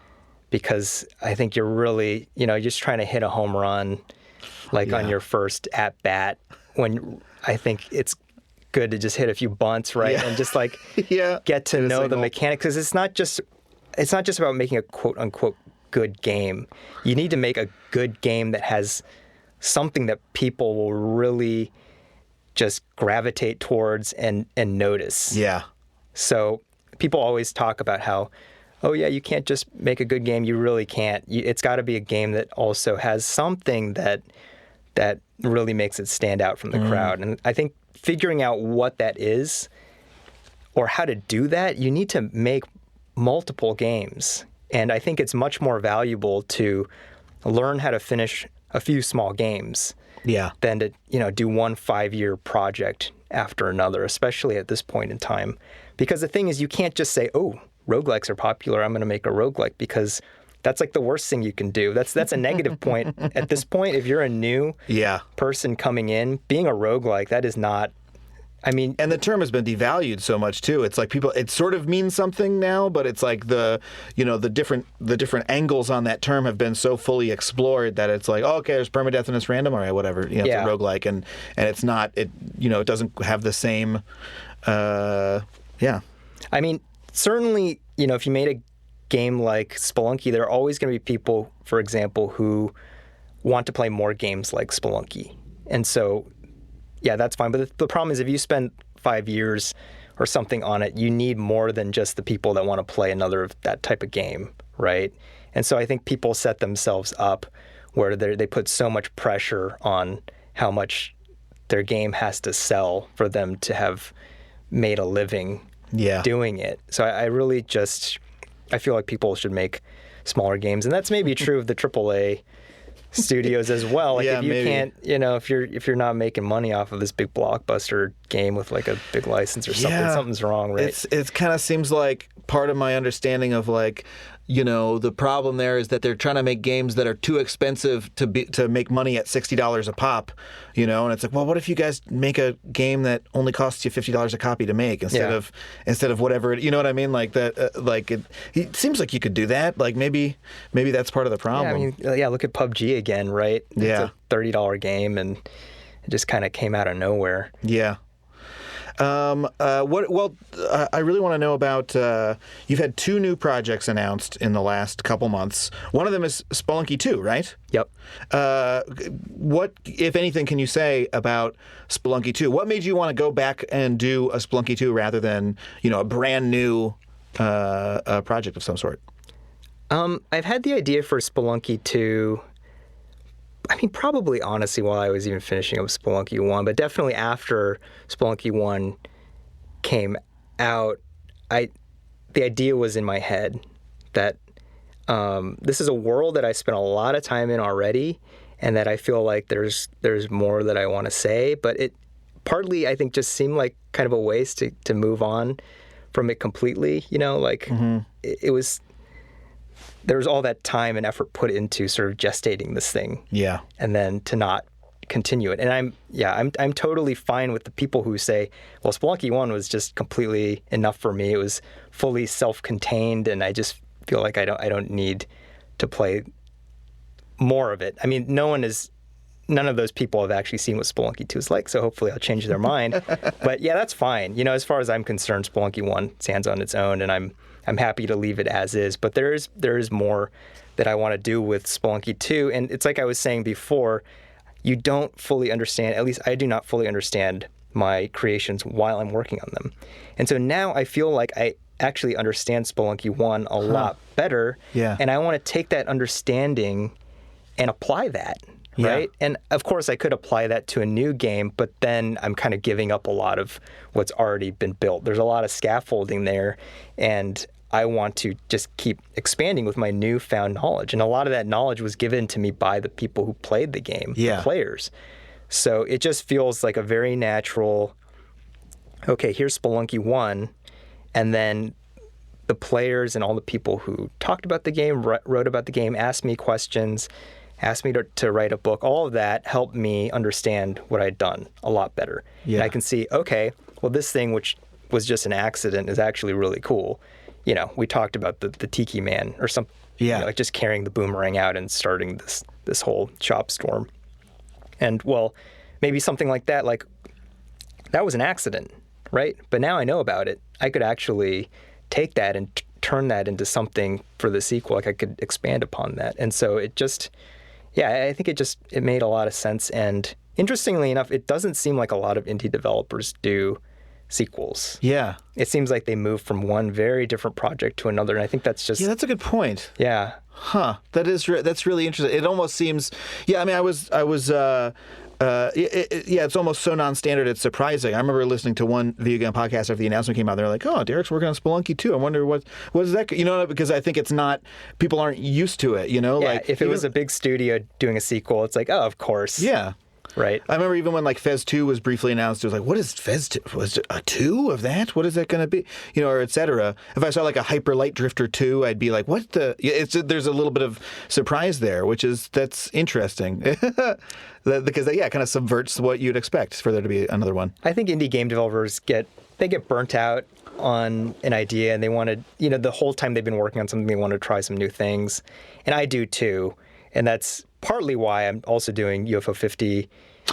Because I think you're really, you're just trying to hit a home run on your first at bat when I think it's good to just hit a few bunts, right? Yeah. And just get to know the mechanics, because it's not just about making a quote unquote good game. You need to make a good game that has something that people will really just gravitate towards and notice. Yeah. So people always talk about how, oh yeah, you can't just make a good game. You really can't. It's got to be a game that also has something that really makes it stand out from the crowd. And I think figuring out what that is or how to do that, you need to make multiple games. And I think it's much more valuable to learn how to finish a few small games than to, do one 5-year project after another, especially at this point in time. Because the thing is, you can't just say, oh, roguelikes are popular, I'm going to make a roguelike, because that's like the worst thing you can do. That's a negative point. At this point, if you're a new person coming in, being a roguelike, that is not, and the term has been devalued so much too. It's like it sort of means something now, but it's like the different angles on that term have been so fully explored that it's like, oh, okay, there's permadeath and it's random, all right, whatever. It's a roguelike, and it's not, it doesn't have the same, certainly, if you made a game like Spelunky, there are always going to be people, for example, who want to play more games like Spelunky. And so, that's fine. But the problem is if you spend 5 years or something on it, you need more than just the people that want to play another of that type of game, right? And so I think people set themselves up where they put so much pressure on how much their game has to sell for them to have made a living doing it. So I really I feel like people should make smaller games. And that's maybe true of the AAA studios as well. Like Yeah, if you maybe. can't, if you're not making money off of this big blockbuster game with like a big license or something, Yeah. something's wrong, right? It kind of seems like part of my understanding of like, the problem there is that they're trying to make games that are too expensive to make money at $60 a pop, and it's like, well, what if you guys make a game that only costs you $50 a copy to make instead of whatever, you know what I mean? Like that, it seems like you could do that. Like maybe that's part of the problem. Look at PUBG again, right? Yeah. It's a $30 game and it just kind of came out of nowhere. Yeah. I really want to know about, you've had 2 new projects announced in the last couple months. One of them is Spelunky 2, right? Yep. What, if anything, can you say about Spelunky 2? What made you want to go back and do a Spelunky 2 rather than, a brand new project of some sort? I've had the idea for Spelunky 2, probably honestly while I was even finishing up Spelunky 1, but definitely after Spelunky 1 came out, the idea was in my head that this is a world that I spent a lot of time in already, and that I feel like there's more that I want to say, but it partly I think just seemed like kind of a waste to move on from it completely, it was. There was all that time and effort put into sort of gestating this thing. Yeah. And then to not continue it. And I'm totally fine with the people who say, well, Spelunky 1 was just completely enough for me. It was fully self-contained, and I just feel like I don't need to play more of it. None of those people have actually seen what Spelunky 2 is like, so hopefully I'll change their mind. But yeah, that's fine. As far as I'm concerned, Spelunky 1 stands on its own, and I'm happy to leave it as is. But there is more that I want to do with Spelunky 2, and it's like I was saying before, you don't fully understand, at least I do not fully understand my creations while I'm working on them. And so now I feel like I actually understand Spelunky 1 a lot better, and I want to take that understanding and apply that. Right? And of course I could apply that to a new game, but then I'm kind of giving up a lot of what's already been built. There's a lot of scaffolding there, and I want to just keep expanding with my newfound knowledge. And a lot of that knowledge was given to me by the people who played the game, the players. So it just feels like a very natural, okay, here's Spelunky 1, and then the players and all the people who talked about the game, wrote about the game, asked me questions, asked me to write a book. All of that helped me understand what I'd done a lot better. And I can see, okay, well, this thing, which was just an accident, is actually really cool. We talked about the Tiki Man or something, like just carrying the boomerang out and starting this whole shop storm. And, well, maybe something like that, that was an accident, right? But now I know about it. I could actually take that and turn that into something for the sequel. I could expand upon that. And so it just... Yeah, I think it made a lot of sense. And interestingly enough, it doesn't seem like a lot of indie developers do sequels. Yeah. It seems like they move from one very different project to another. And I think that's just... Yeah, that's a good point. Yeah. Huh. That's really interesting. It almost seems... Yeah, it's almost so non-standard, it's surprising. I remember listening to one video game podcast after the announcement came out. They're like, oh, Derek's working on Spelunky 2. I wonder what is that? Because I think it's not... People aren't used to it, Yeah, if it was a big studio doing a sequel, it's like, oh, of course. Yeah. Right. I remember even when Fez 2 was briefly announced, it was like, what is Fez 2? Was it a 2 of that? What is that going to be? Or et cetera. If I saw a Hyper Light Drifter 2, I'd be like, what the? There's a little bit of surprise there, that's interesting. Because that kind of subverts what you'd expect for there to be another one. I think indie game developers get burnt out on an idea, and they want to, the whole time they've been working on something, they want to try some new things. And I do too. And that's partly why I'm also doing UFO 50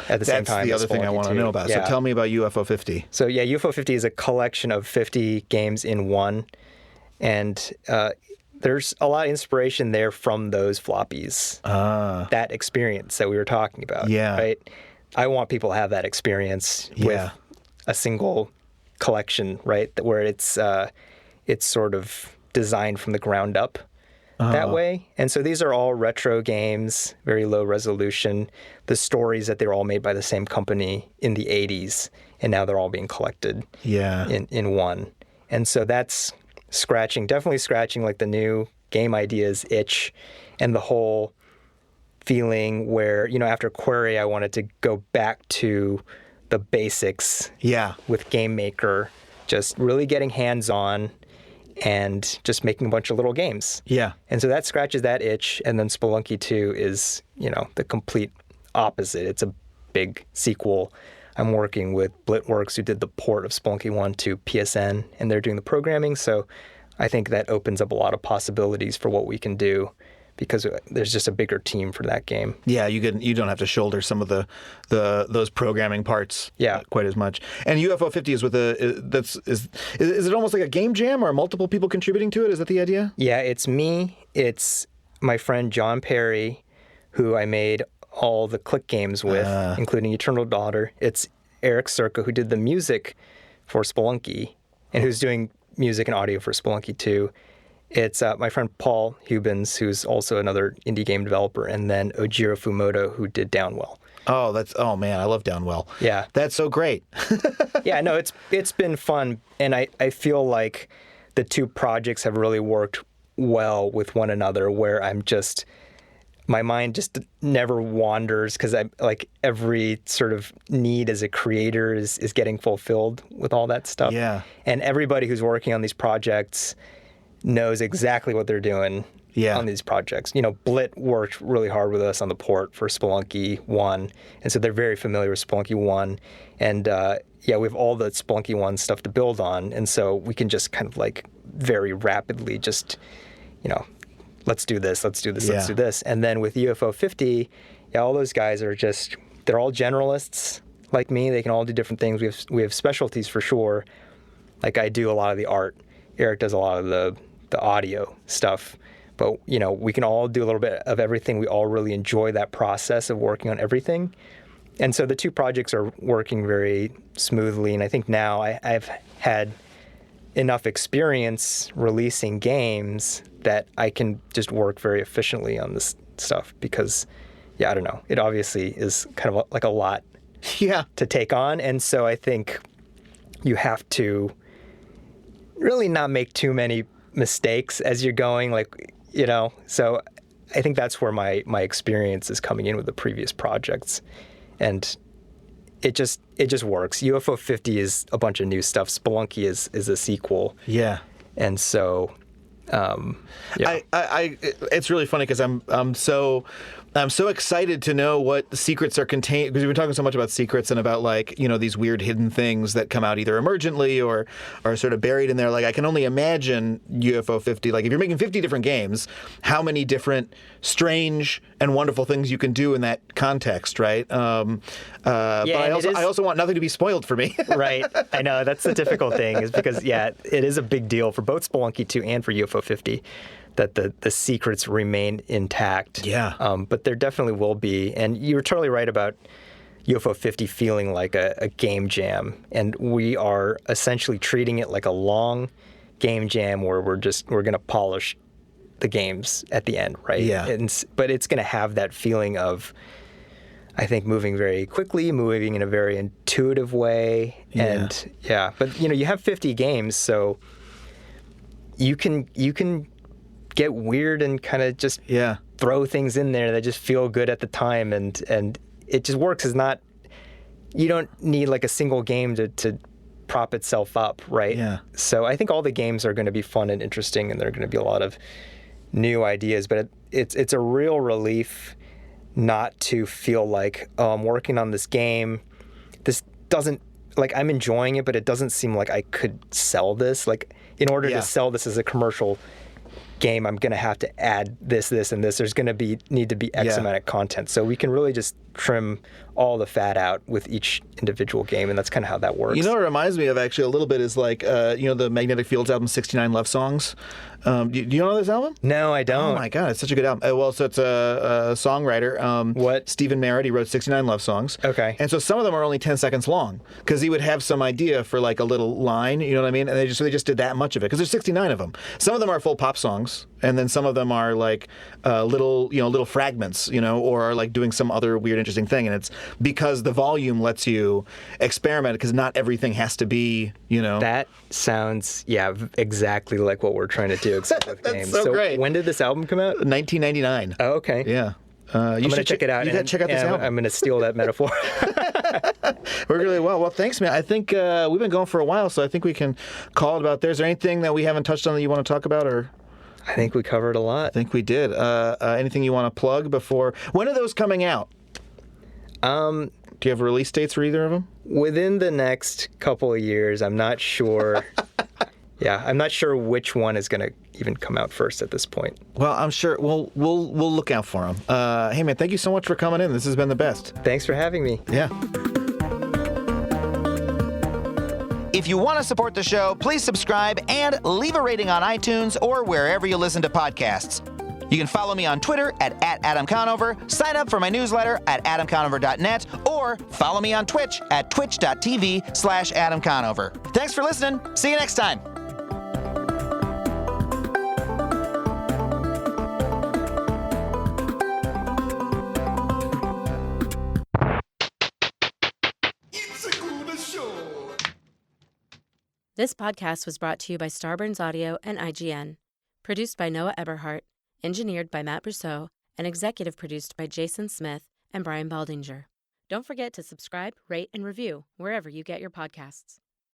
at the same time. That's the other thing I want to know about. Yeah. So tell me about UFO 50. So yeah, UFO 50 is a collection of 50 games in one. And there's a lot of inspiration there from those floppies. That experience that we were talking about. Yeah. Right? I want people to have that experience with a single collection, right? Where it's sort of designed from the ground up. That way. And so these are all retro games, very low resolution. The stories that they were all made by the same company in the 80s, and now they're all being collected in one. And so that's definitely scratching the new game ideas itch, and the whole feeling where, after Aquaria, I wanted to go back to the basics with Game Maker, just really getting hands-on and just making a bunch of little games. Yeah. And so that scratches that itch, and then Spelunky 2 is, the complete opposite. It's a big sequel. I'm working with Blitworks, who did the port of Spelunky 1 to PSN, and they're doing the programming, so I think that opens up a lot of possibilities for what we can do, because there's just a bigger team for that game. Yeah, you don't have to shoulder some of those programming parts quite as much. And UFO 50 is with is it almost like a game jam, or multiple people contributing to it? Is that the idea? Yeah, it's me. It's my friend John Perry, who I made all the Click games with, including Eternal Daughter. It's Eric Circa, who did the music for Spelunky, and who's doing music and audio for Spelunky 2. It's my friend Paul Hubens, who's also another indie game developer, and then Ojiro Fumoto, who did Downwell. Oh man, I love Downwell. Yeah. That's so great. Yeah, no, it's been fun, and I feel like the two projects have really worked well with one another, where my mind just never wanders, because I like every sort of need as a creator is getting fulfilled with all that stuff. Yeah. And everybody who's working on these projects knows exactly what they're doing on these projects. Blit worked really hard with us on the port for Spelunky 1, and so they're very familiar with Spelunky 1. And we have all the Spelunky 1 stuff to build on, and so we can just kind of like very rapidly just, let's do this. Let's do this. And then with UFO 50, all those guys are they're all generalists like me. They can all do different things. We have specialties for sure. Like I do a lot of the art. Eric does a lot of the audio stuff. But, we can all do a little bit of everything. We all really enjoy that process of working on everything. And so the two projects are working very smoothly. And I think now I've had enough experience releasing games that I can just work very efficiently on this stuff, because, I don't know, it obviously is kind of like a lot to take on. And so I think you have to really not make too many mistakes as you're going, so I think that's where my experience is coming in with the previous projects, and it just works. UFO 50 is a bunch of new stuff. Spelunky is a sequel. Yeah. And so it's really funny, because I'm so excited to know what the secrets are contained, because we've been talking so much about secrets and about these weird hidden things that come out either emergently or are sort of buried in there. Like I can only imagine UFO 50, like if you're making 50 different games, how many different strange and wonderful things you can do in that context, right? But I also want nothing to be spoiled for me. Right. I know, that's the difficult thing, is because it is a big deal for both Spelunky 2 and for UFO 50. That the secrets remain intact. Yeah. But there definitely will be. And you're totally right about UFO 50 feeling like a game jam. And we are essentially treating it like a long game jam where we're going to polish the games at the end, right? Yeah. But it's going to have that feeling of, I think, moving very quickly, moving in a very intuitive way. And but you have 50 games, so you can get weird and kind of just throw things in there that just feel good at the time, and it just works. You don't need like a single game to prop itself up, right? Yeah. So I think all the games are going to be fun and interesting, and there are going to be a lot of new ideas, but it's a real relief not to feel like, oh, I'm working on this game. This doesn't, like, I'm enjoying it, but it doesn't seem like I could sell this. Like, in order to sell this as a commercial game, I'm going to have to add this, and this. There's going to need to be X amount of content. So we can really just trim all the fat out with each individual game, and that's kind of how that works. You know what it reminds me of, actually, a little bit is like, the Magnetic Fields album, 69 Love Songs. Do you know this album? No, I don't. Oh my God, it's such a good album. So it's a songwriter. What? Stephen Merritt. He wrote 69 Love Songs. Okay. And so some of them are only 10 seconds long, because he would have some idea for like a little line, you know what I mean? And they just did that much of it, because there's 69 of them. Some of them are full pop songs, and then some of them are like little fragments, or are like doing some other weird, interesting thing. And it's because the volume lets you experiment, because not everything has to be, That sounds, exactly like what we're trying to do, except with That's games. so great. When did this album come out? 1999. Oh, okay. Yeah. I'm going to check it out. You got to check out this album. I'm going to steal that metaphor. We're really well. Well, thanks, man. I think we've been going for a while, so I think we can call it about there. Is there anything that we haven't touched on that you want to talk about, or? I think we covered a lot. I think we did. Anything you want to plug before? When are those coming out? Do you have release dates for either of them? Within the next couple of years. I'm not sure. Yeah, I'm not sure which one is going to even come out first at this point. Well, I'm sure we'll look out for them. Hey, man, thank you so much for coming in. This has been the best. Thanks for having me. Yeah. If you want to support the show, please subscribe and leave a rating on iTunes or wherever you listen to podcasts. You can follow me on Twitter at Adam Conover, sign up for my newsletter at adamconover.net, or follow me on Twitch at twitch.tv/Adam Conover. Thanks for listening. See you next time. This podcast was brought to you by Starburns Audio and IGN. Produced by Noah Eberhart, engineered by Matt Brousseau, and executive produced by Jason Smith and Brian Baldinger. Don't forget to subscribe, rate, and review wherever you get your podcasts.